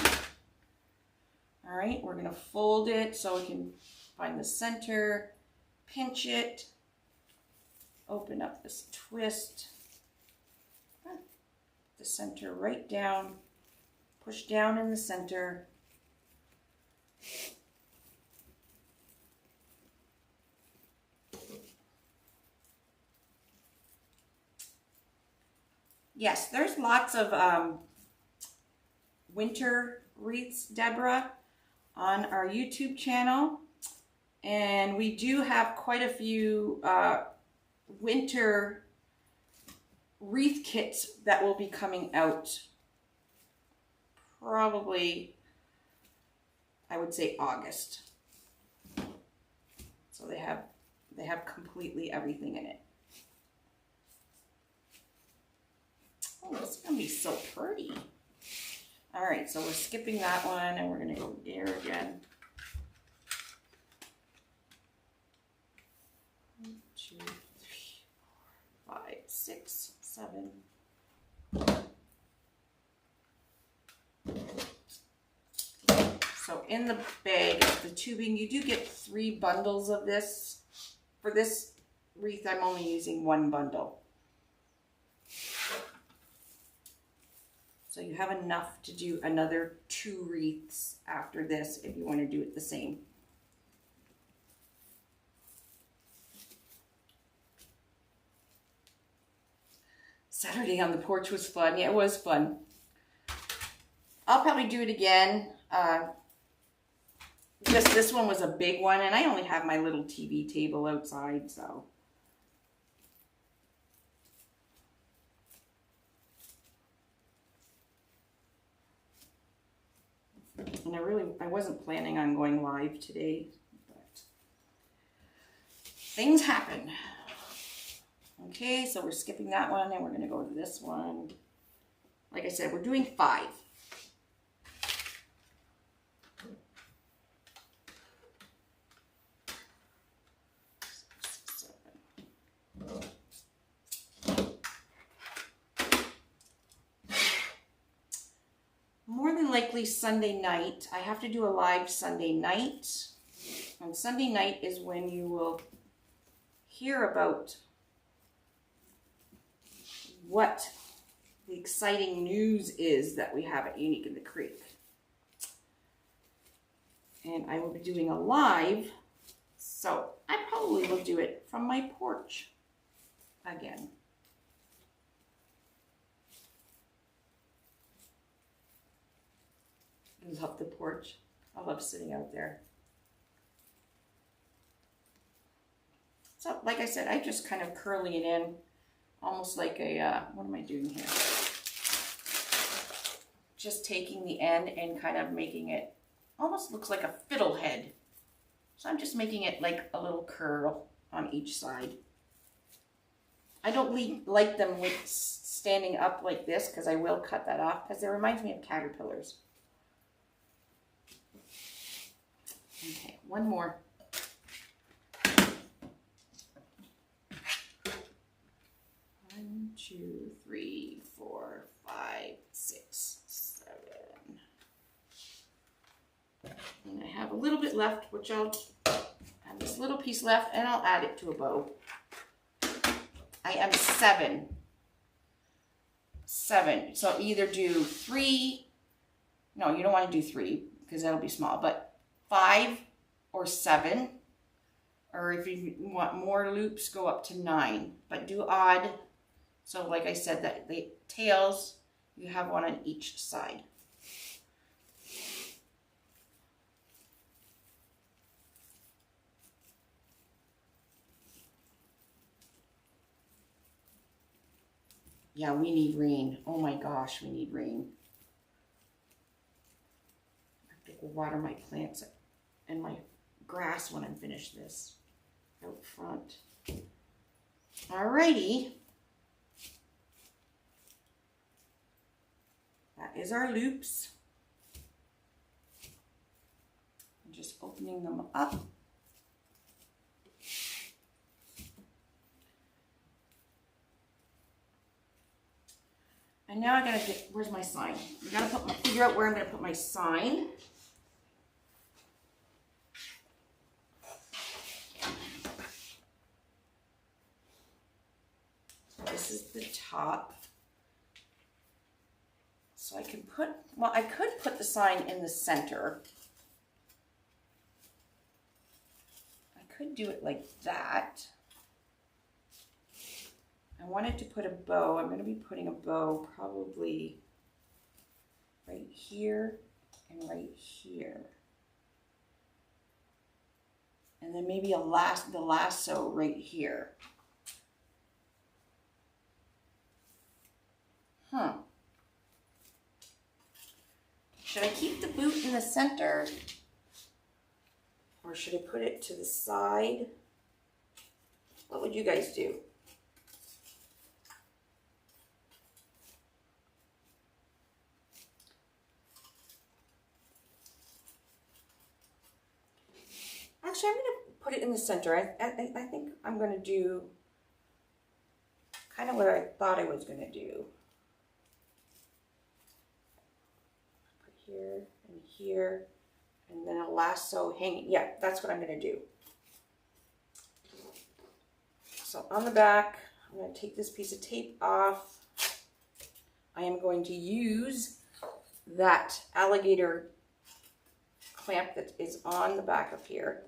All right, we're going to fold it so we can find the center, pinch it, open up this twist, the center right down, push down in the center. Yes, there's lots of winter wreaths, Deborah, on our YouTube channel. And we do have quite a few winter wreath kits that will be coming out probably, I would say, August. So they have completely everything in it. be so pretty. All right, so we're skipping that one and we're gonna go there again. 1, 2, 3, 4, 5, 6, 7. So in the bag, the tubing, you do get 3 bundles of this. For this wreath, I'm only using 1 bundle. So you have enough to do another 2 wreaths after this if you want to do it the same. Saturday on the porch was fun. Yeah, it was fun. I'll probably do it again. Just this one was a big one, and I only have my little TV table outside, so. And I wasn't planning on going live today, but things happen. Okay, so we're skipping that one and we're gonna go to this one. Like I said, we're doing 5. More than likely Sunday night. I have to do a live Sunday night. And Sunday night is when you will hear about what the exciting news is that we have at Unique in the Creek. And I will be doing a live, so I probably will do it from my porch again. I love the porch. I love sitting out there. So, like I said, I'm just kind of curling it in, almost like a, what am I doing here? Just taking the end and kind of making it, almost looks like a fiddle head. So I'm just making it like a little curl on each side. I don't like them standing up like this because I will cut that off because it reminds me of caterpillars. Okay, one more. 1, 2, 3, 4, 5, 6, 7. And I have a little bit left, which I'll have this little piece left, and I'll add it to a bow. I am 7. So either do 3. No, you don't want to do 3 because that'll be small, but 5 or 7, or if you want more loops, go up to 9, but do odd. So like I said, that the tails, you have one on each side. Yeah, we need rain. Oh my gosh, we need rain. I have to water my plants and my grass when I'm finished this out front. Alrighty. That is our loops. I'm just opening them up. And now I gotta get, where's my sign? I gotta figure out where I'm gonna put my sign. This is the top. So I can put, well, I could put the sign in the center. I could do it like that. I wanted to put a bow. I'm going to be putting a bow probably right here and right here. And then maybe the lasso right here. Should I keep the boot in the center? Or should I put it to the side? What would you guys do? Actually, I'm going to put it in the center. I think I'm going to do kind of what I thought I was going to do. Put here and here, and then a lasso hanging. Yeah, that's what I'm going to do. So on the back, I'm going to take this piece of tape off. I am going to use that alligator clamp that is on the back of here.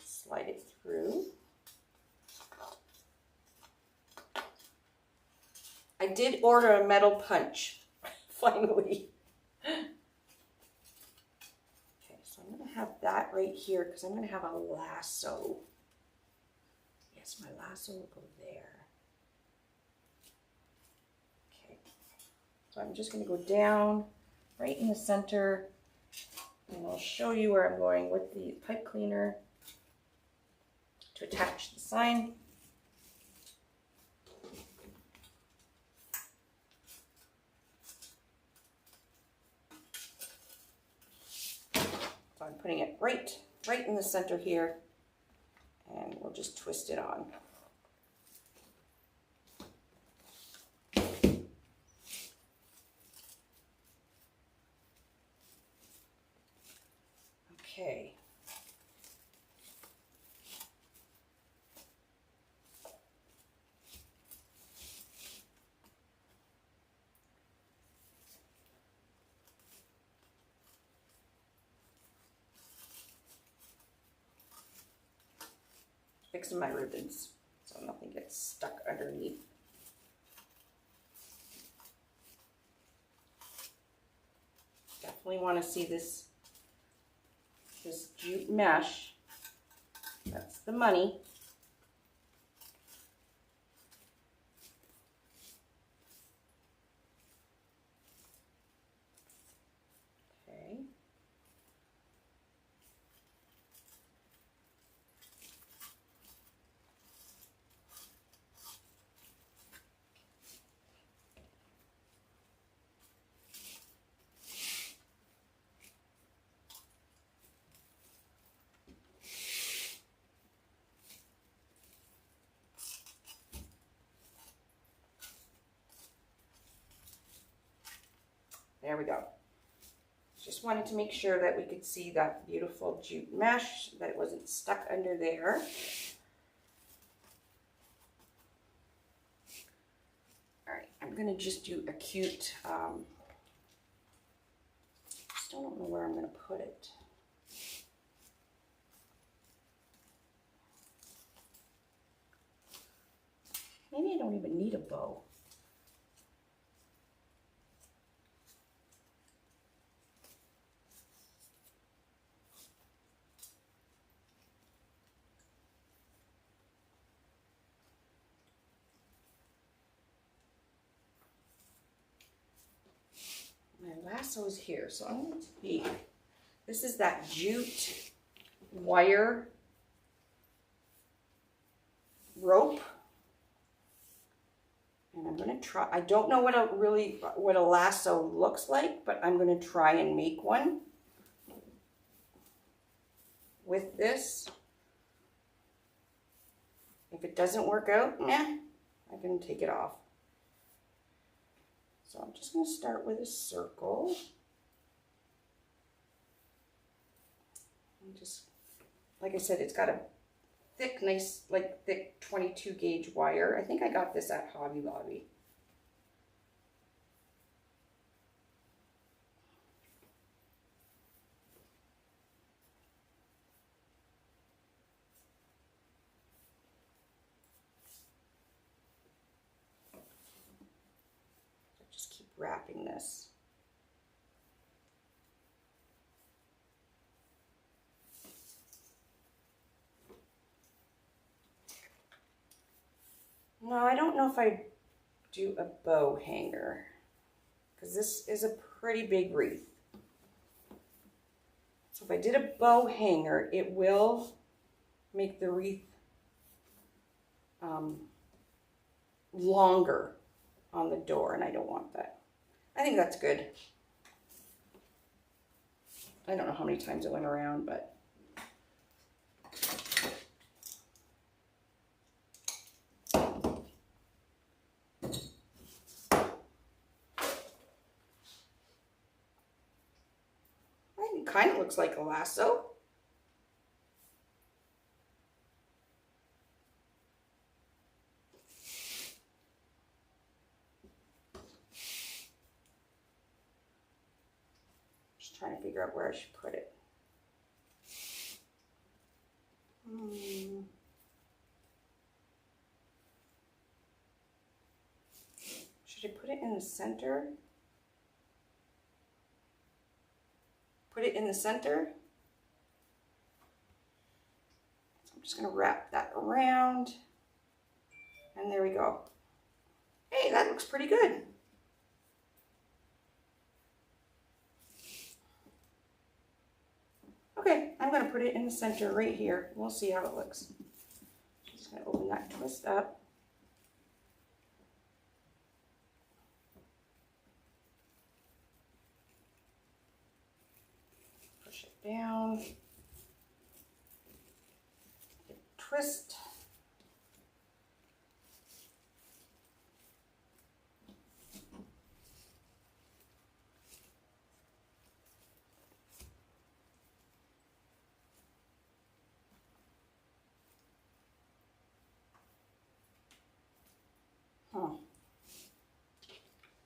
Slide it through. I did order a metal punch, finally. Okay, so I'm going to have that right here because I'm going to have a lasso. Yes, my lasso will go there. Okay, so I'm just going to go down right in the center, and I'll show you where I'm going with the pipe cleaner to attach the sign. So I'm putting it right in the center here, and we'll just twist it on. Okay. Fixing my ribbons so nothing gets stuck underneath. Definitely want to see this jute mesh. That's the money. Okay. There we go. Just wanted to make sure that we could see that beautiful jute mesh, that it wasn't stuck under there. All right, I'm gonna just do a cute, still don't know where I'm gonna put it. Maybe I don't even need a bow. My lasso is here, so I'm going to take, this is that jute wire rope, and I'm going to try, I don't know what a lasso looks like, but I'm going to try and make one with this. If it doesn't work out, I can take it off. So I'm just going to start with a circle. And just, like I said, it's got a thick, nice, like thick 22 gauge wire. I think I got this at Hobby Lobby. Wrapping this. No, I don't know if I do a bow hanger because this is a pretty big wreath. So if I did a bow hanger, it will make the wreath longer on the door, and I don't want that. I think that's good. I don't know how many times it went around, but it kind of looks like a lasso. Trying to figure out where I should put it. Should I put it in the center? Put it in the center. So I'm just going to wrap that around. And there we go. Hey, that looks pretty good. Okay, I'm going to put it in the center right here. We'll see how it looks. Just going to open that twist up. Push it down. Twist.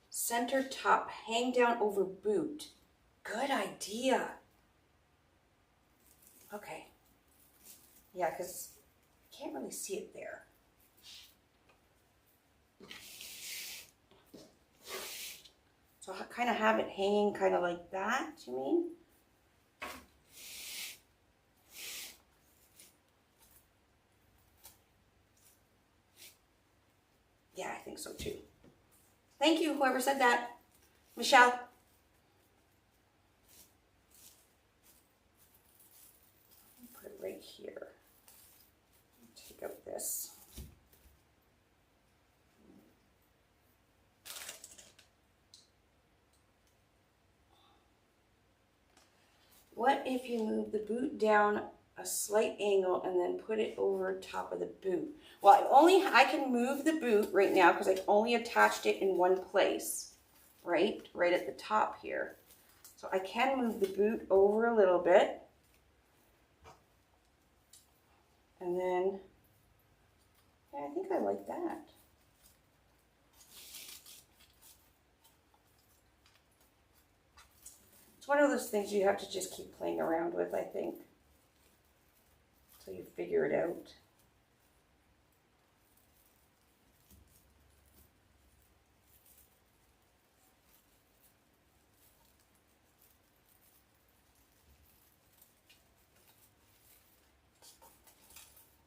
Center top, hang down over boot. Good idea. Okay. Yeah, because I can't really see it there. So I kind of have it hanging kind of like that, you mean? Yeah, I think so too. Thank you, whoever said that. Michelle. Put it right here. Take out this. What if you move the boot down a slight angle and then put it over top of the boot? Well, I can move the boot right now because I only attached it in one place, right at the top here. So I can move the boot over a little bit. And then, yeah, I think I like that. It's one of those things you have to just keep playing around with, I think, until you figure it out.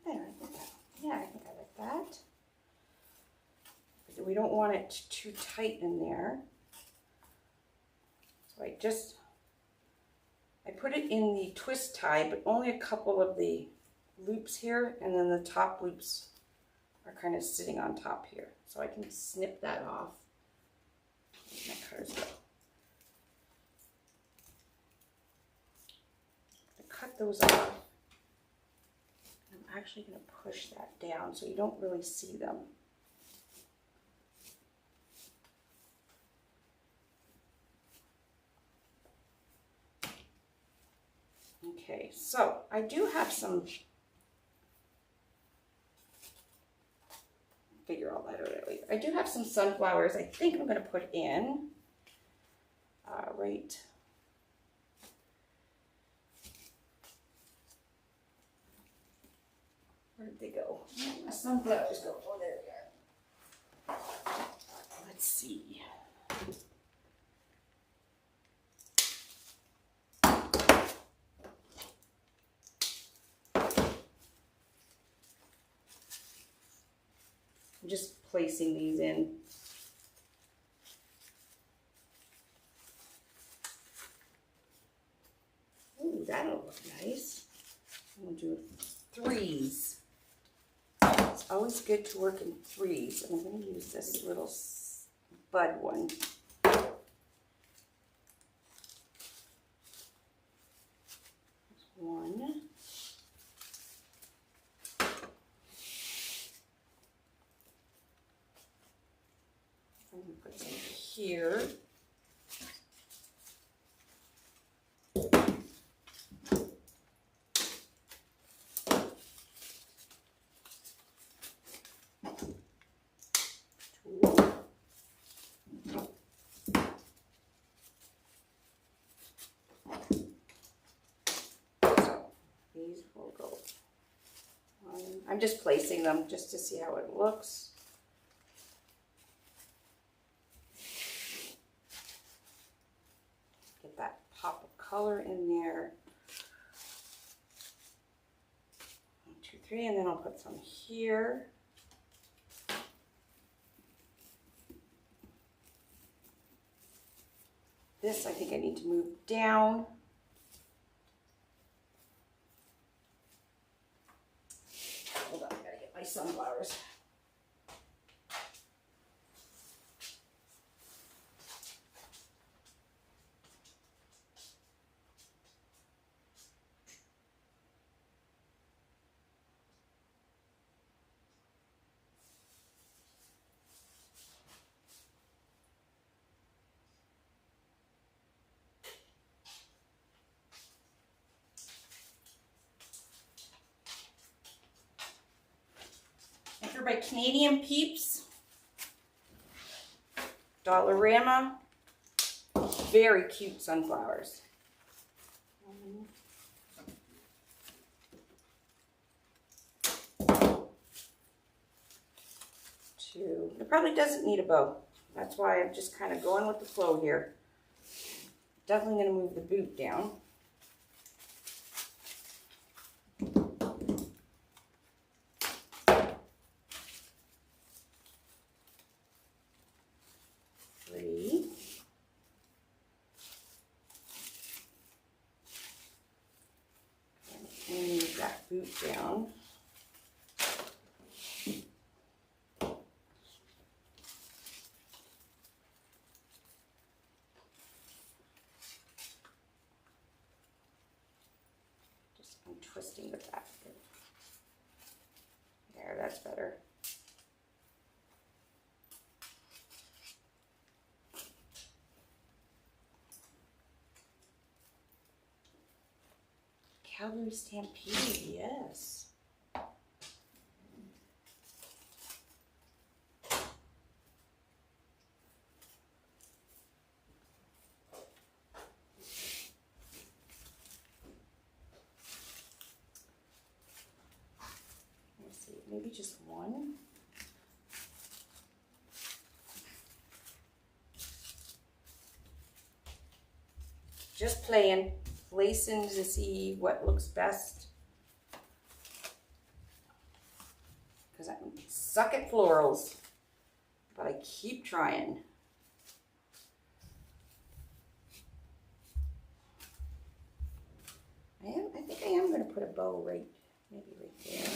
There, I think yeah, I think I like that. But we don't want it too tight in there. So I put it in the twist tie, but only a couple of the loops here, and then the top loops are kind of sitting on top here. So I can snip that off. My cutters go. Cut those off. I'm actually going to push that down so you don't really see them. Okay, so I do have some, figure all that out later. I do have some sunflowers I think I'm going to put in right. Where did they go? My sunflowers go. Oh, there they are. Let's see. I'm just placing these in. Ooh, that'll look nice. I'm going to do threes. It's always good to work in threes. And I'm going to use this little bud one. Put some here. These will go on. I'm just placing them just to see how it looks. Get that pop of color in there. 1, 2, 3, and then I'll put some here. This I think I need to move down. Hold on, I gotta get my sunflowers. My Canadian Peeps, Dollarama, very cute sunflowers. 1, 2. It probably doesn't need a bow. That's why I'm just kind of going with the flow here. Definitely going to move the boot down. 3. And move that boot down. Just I'm twisting the back. There, that's better. Cowboy Stampede, yes. Let's see, maybe just one. Just playing. Placing to see what looks best. Because I suck at florals, but I keep trying. I think I am going to put a bow maybe right there.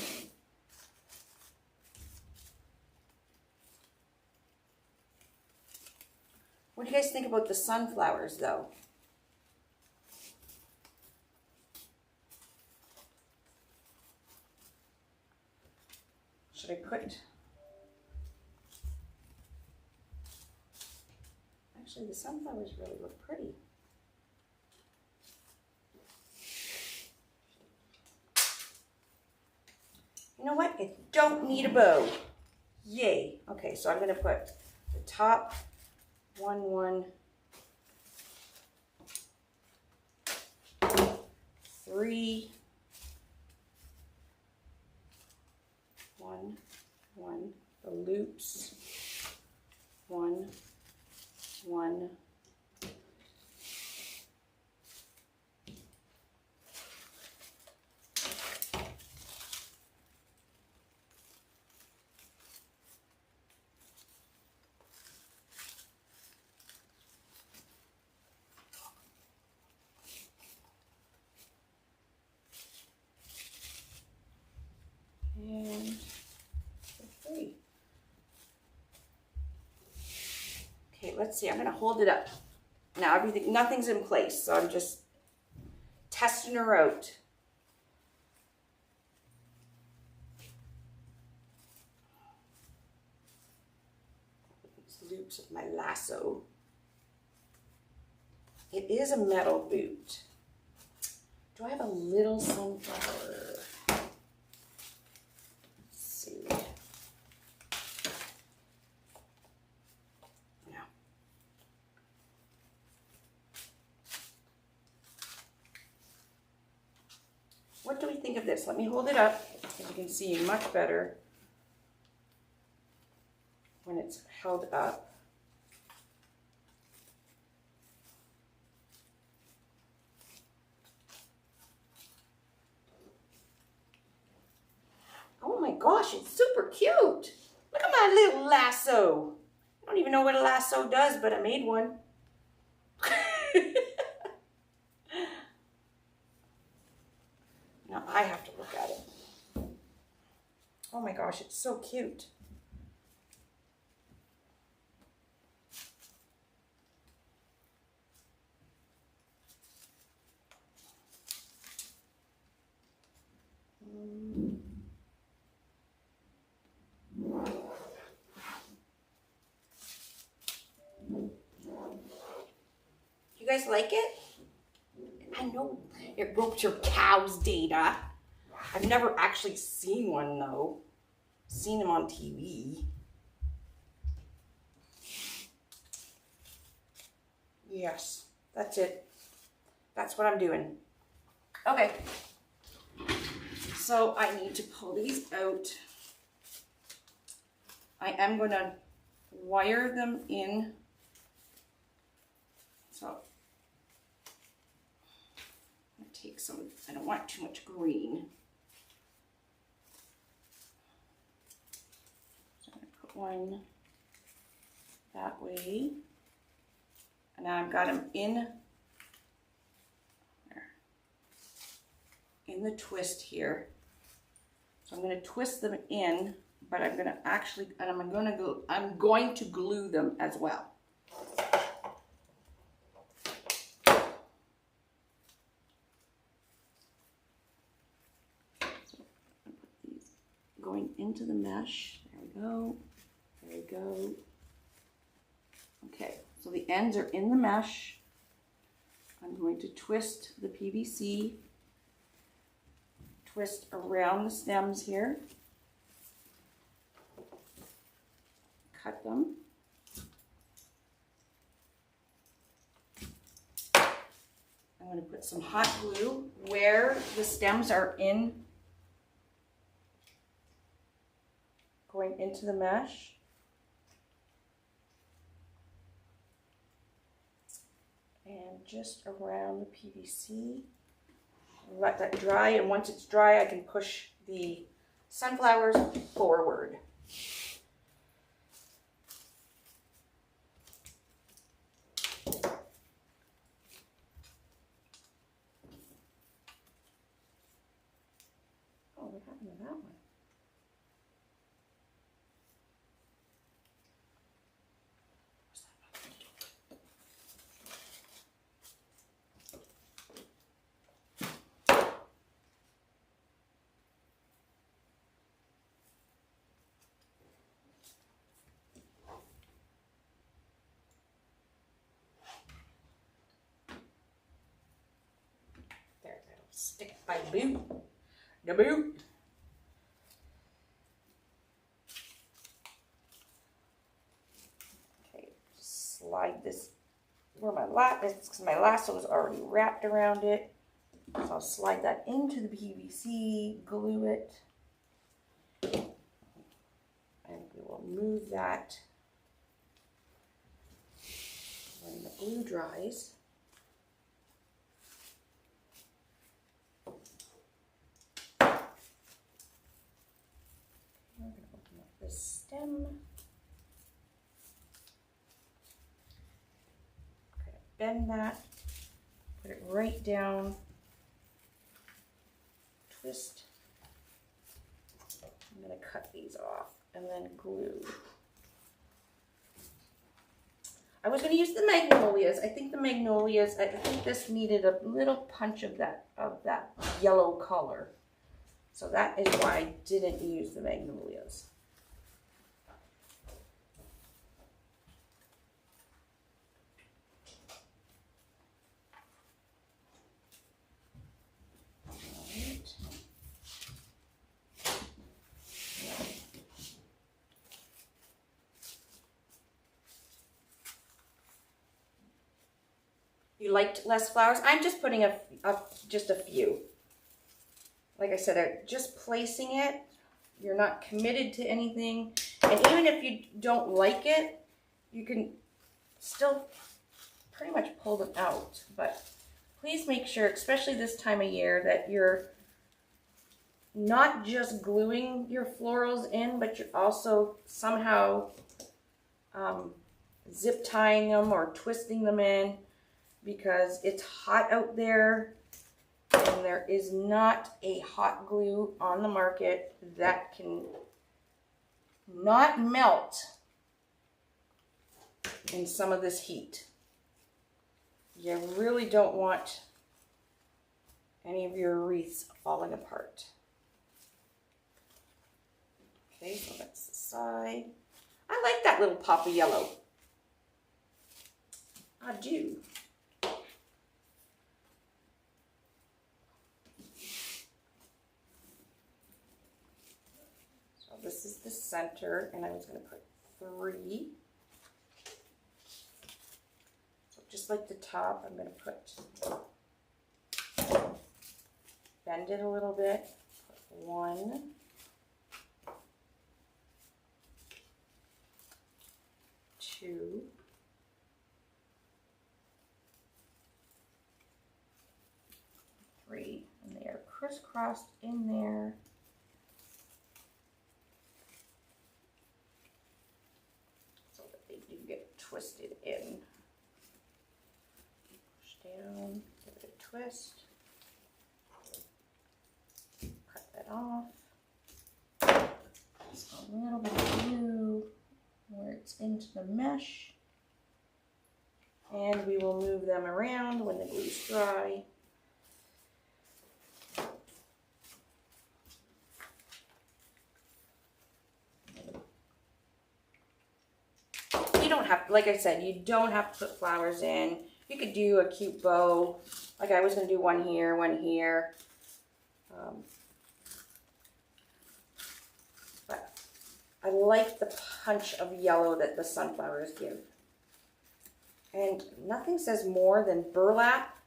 What do you guys think about the sunflowers though? Should I put, actually the sunflowers really look pretty. You know what, I don't need a bow. Yay. Okay, so I'm going to put the top 1, 1, 3, 1, 1, the loops, 1, 1, and 3. Okay, let's see. I'm going to hold it up. Now nothing's in place, so I'm just testing her out. loops of my lasso. It is a metal boot. Do I have a little sunflower? Let's see. No. What do we think of this? Let me hold it up so you can see much better when it's held up. Oh my gosh, it's super cute. Look at my little lasso. I don't even know what a lasso does, but I made one. Now I have to look at it. Oh my gosh, it's so cute. You guys like it? I know it ropes your cow's data. I've never actually seen one though. Seen them on TV. Yes, that's it. That's what I'm doing. Okay. So I need to pull these out. I am going to wire them in. So I'm going to take some, I don't want too much green. So I'm going to put one that way. And now I've got them in the twist here. So I'm going to twist them in, but I'm going to actually, and I'm going to glue them as well. So I put these going into the mesh. There we go. There we go. Okay, so the ends are in the mesh. I'm going to twist the PVC. Twist around the stems here, cut them. I'm going to put some hot glue where the stems are in, going into the mesh. And just around the PVC. Let that dry, and once it's dry, I can push the sunflowers forward. Oh, what happened to that one? Stick by boot. The boot. Okay, just slide this where my lasso is already wrapped around it. So I'll slide that into the PVC, glue it, and we will move that when the glue dries. We're going to open up this stem. Okay, bend that, put it right down, twist. I'm going to cut these off and then glue. I was going to use the magnolias. I think the magnolias, I think this needed a little punch of that yellow color. So that is why I didn't use the magnolias. you liked less flowers, I'm just putting just a few. Like I said, I'm just placing it. You're not committed to anything. And even if you don't like it, you can still pretty much pull them out. But please make sure, especially this time of year, that you're not just gluing your florals in, but you're also somehow zip tying them or twisting them in, because it's hot out there and there is not a hot glue on the market that can not melt in some of this heat. You really don't want any of your wreaths falling apart. Okay, so that's the side. I like that little pop of yellow. I do. So this is the center, and I was going to put 3. So just like the top, I'm going to bend it a little bit, put 1. 2. 3, and they are crisscrossed in there. So that they do get twisted in. Push down, give it a twist. Cut that off. Just a little bit of glue where it's into the mesh. And we will move them around when the glue's dry. You don't have, like I said, you don't have to put flowers in. You could do a cute bow. Like I was going to do one here, one here. But I like the punch of yellow that the sunflowers give. And nothing says more than burlap,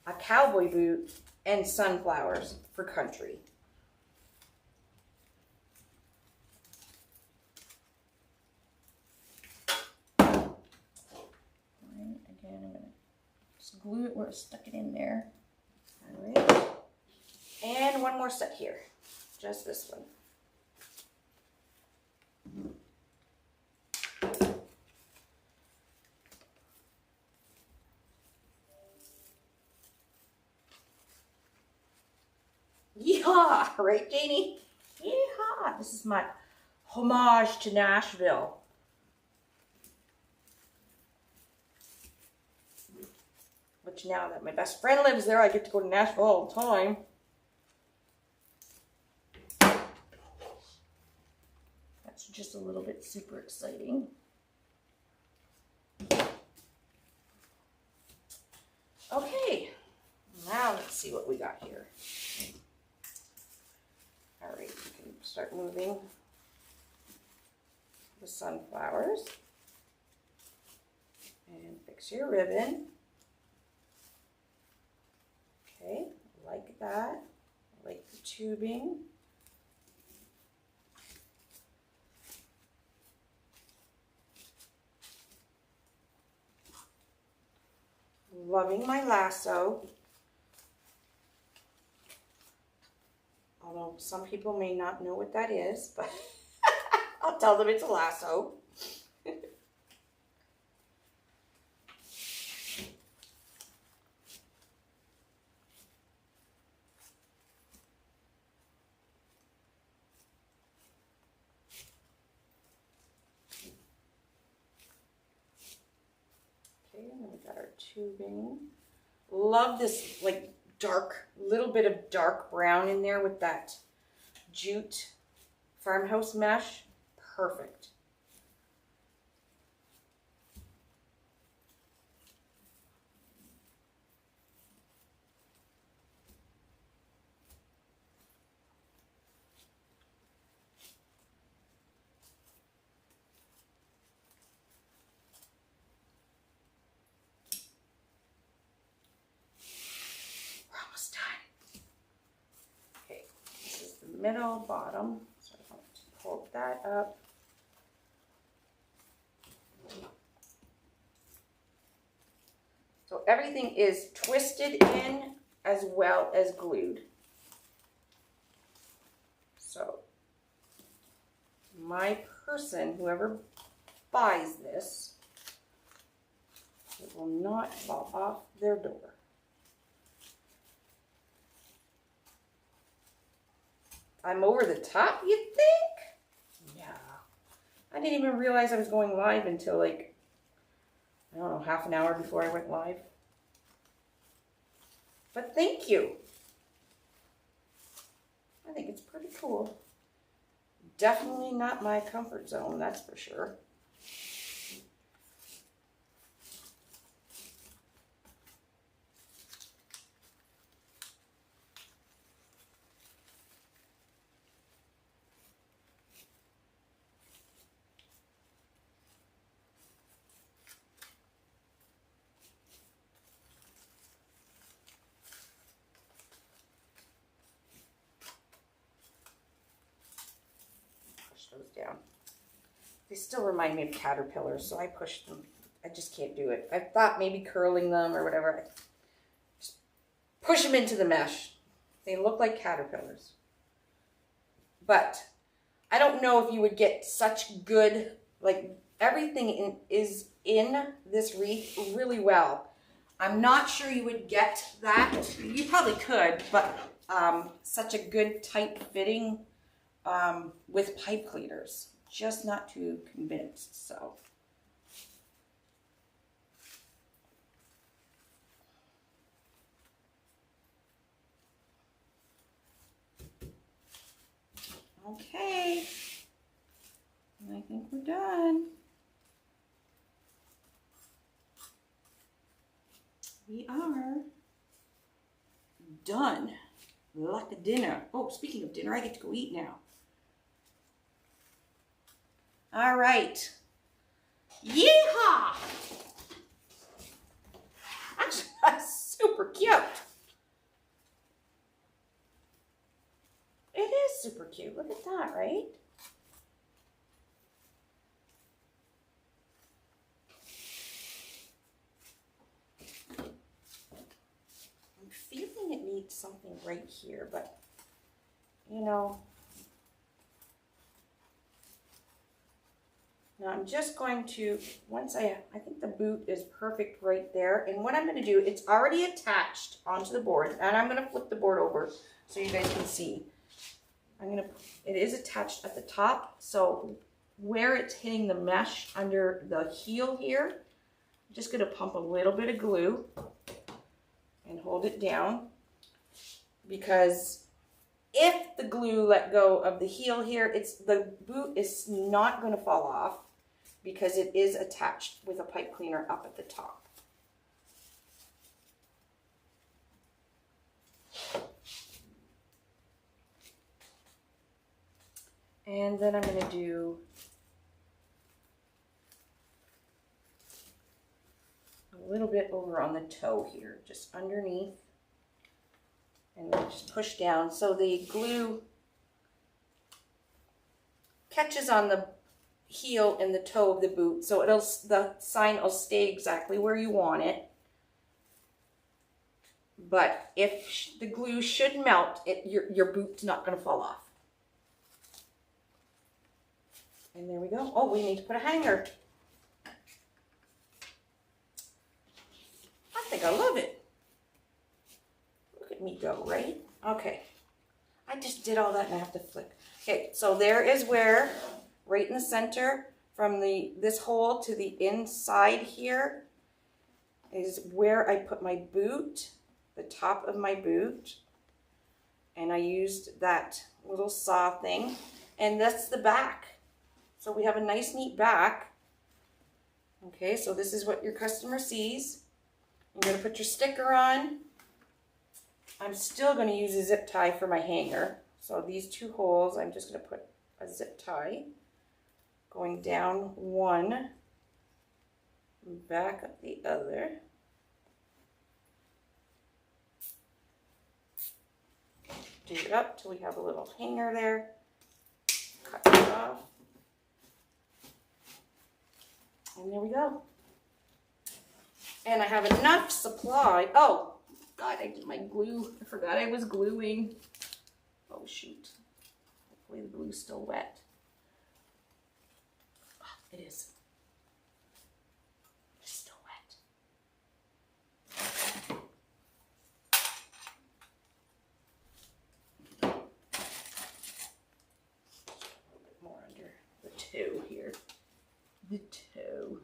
a cowboy boot, and sunflowers for country. And again, I'm going to just glue it where it stuck it in there. All right. And one more set here. Just this one. Yeehaw! Right, Janie? Yeehaw! This is my homage to Nashville. Which now that my best friend lives there, I get to go to Nashville all the time. That's just a little bit super exciting. Okay, now let's see what we got here. All right, you can start moving the sunflowers and fix your ribbon. Okay, like that. I like the tubing. Loving my lasso. Although some people may not know what that is, but I'll tell them it's a lasso. Okay, and then we got our tubing. Love this like dark, little bit of dark brown in there with that jute farmhouse mesh. Perfect. middle, bottom. So I'm going to pull that up. So everything is twisted in as well as glued. So my person, whoever buys this, it will not fall off their door. I'm over the top, you think? Yeah. I didn't even realize I was going live until like, I don't know, half an hour before I went live. But thank you. I think it's pretty cool. Definitely not my comfort zone, that's for sure. Those down. They still remind me of caterpillars, so I pushed them. I just can't do it. I thought maybe curling them or whatever. Just push them into the mesh. They look like caterpillars. But I don't know if you would get such good, like everything is in this wreath really well. I'm not sure you would get that. You probably could, but such a good tight fitting with pipe cleaners. Just not too convinced, so. Okay, I think we're done. We are done. Like a dinner. Oh, speaking of dinner, I get to go eat now. All right. Yeehaw! Actually, that's super cute. It is super cute. Look at that, right? I'm feeling it needs something right here, but you know, now I'm just going to, once I think the boot is perfect right there. And what I'm going to do, it's already attached onto the board, and I'm going to flip the board over so you guys can see. It is attached at the top, so where it's hitting the mesh under the heel here, I'm just going to pump a little bit of glue and hold it down, because if the glue let go of the heel here, the boot is not going to fall off because it is attached with a pipe cleaner up at the top. And then I'm going to do a little bit over on the toe here, just underneath. And then just push down so the glue catches on the heel and the toe of the boot, so the sign will stay exactly where you want it. But if the glue should melt, your boot's not going to fall off. And there we go. Oh, we need to put a hanger. I think I love it. Look at me go, right? Okay. I just did all that and I have to flick. Okay, so there is where, right in the center, from this hole to the inside here, is where I put my boot, the top of my boot. And I used that little saw thing. And that's the back. So we have a nice, neat back. Okay, so this is what your customer sees. You're going to put your sticker on. I'm still going to use a zip tie for my hanger. So these two holes, I'm just going to put a zip tie going down one, back up the other. do it up till we have a little hanger there. Cut it off. And there we go. And I have enough supply. Oh, God, I did my glue. I forgot I was gluing. Oh, shoot. Hopefully the glue's still wet. Oh, it is. It's still wet. A bit more under the toe here. The toe.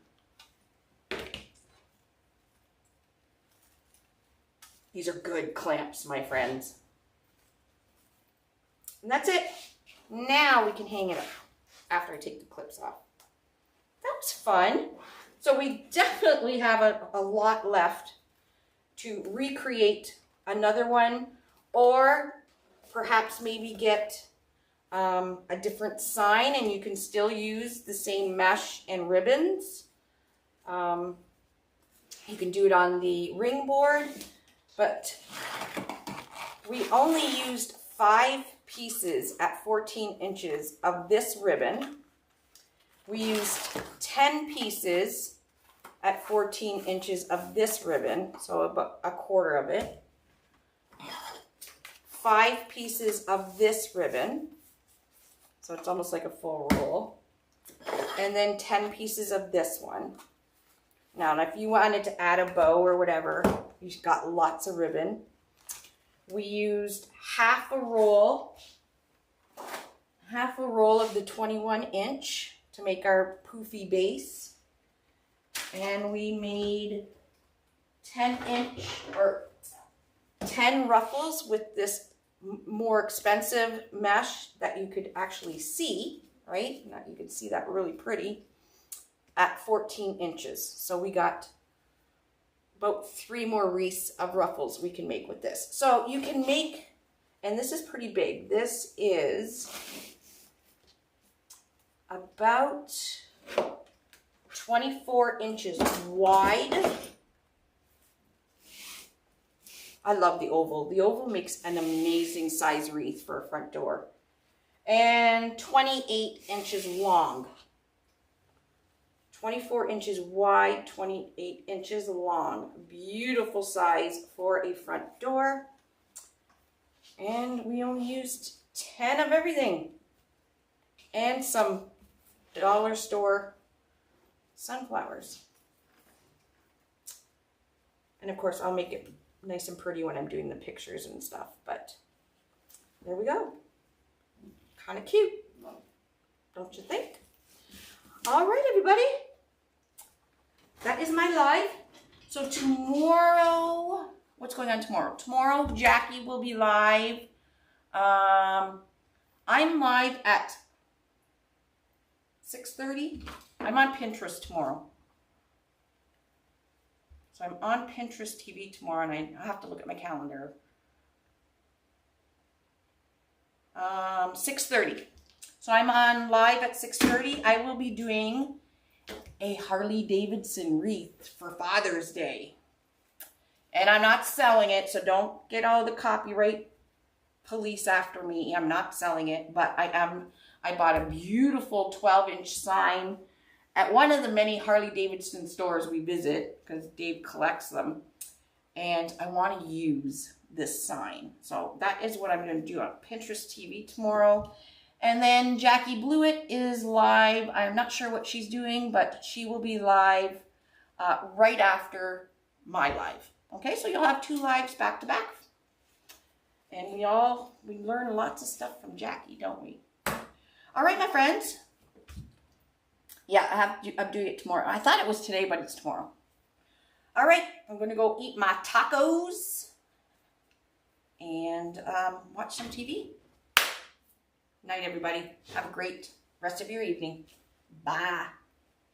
These are good clamps, my friends. And that's it. Now we can hang it up after I take the clips off. That was fun. So we definitely have a lot left to recreate another one, or perhaps maybe get a different sign and you can still use the same mesh and ribbons. You can do it on the ring board, but we only used 5 pieces at 14 inches of this ribbon. We used 10 pieces at 14 inches of this ribbon, so about a quarter of it. 5 pieces of this ribbon, so it's almost like a full roll. And then 10 pieces of this one. Now, if you wanted to add a bow or whatever, you've got lots of ribbon. We used half a roll of the 21 inch to make our poofy base. And we made 10 inch or 10 ruffles with this more expensive mesh that you could actually see, right? Now you can see that really pretty at 14 inches. So we got about 3 more wreaths of ruffles we can make with this. So you can make, and this is pretty big. This is about 24 inches wide. I love the oval. The oval makes an amazing size wreath for a front door. And 28 inches long. 24 inches wide, 28 inches long. Beautiful size for a front door. And we only used 10 of everything. And some dollar store sunflowers. And of course, I'll make it nice and pretty when I'm doing the pictures and stuff. But there we go. Kind of cute, don't you think? All right, everybody. That is my live. So tomorrow, what's going on tomorrow? Tomorrow, Jackie will be live. I'm live at 6:30. I'm on Pinterest tomorrow. So I'm on Pinterest TV tomorrow, and I have to look at my calendar. 6:30. So I'm on live at 6:30. I will be doing a Harley Davidson wreath for Father's Day. And I'm not selling it, so don't get all the copyright police after me. I'm not selling it, but I bought a beautiful 12-inch sign at one of the many Harley Davidson stores we visit, because Dave collects them. And I want to use this sign. So that is what I'm going to do on Pinterest TV tomorrow. And then Jackie Blewett is live. I'm not sure what she's doing, but she will be live right after my live. Okay, so you'll have 2 lives back to back. And we learn lots of stuff from Jackie, don't we? All right, my friends. Yeah, I'm doing it tomorrow. I thought it was today, but it's tomorrow. All right, I'm going to go eat my tacos and watch some TV. Night, everybody. Have a great rest of your evening. Bye.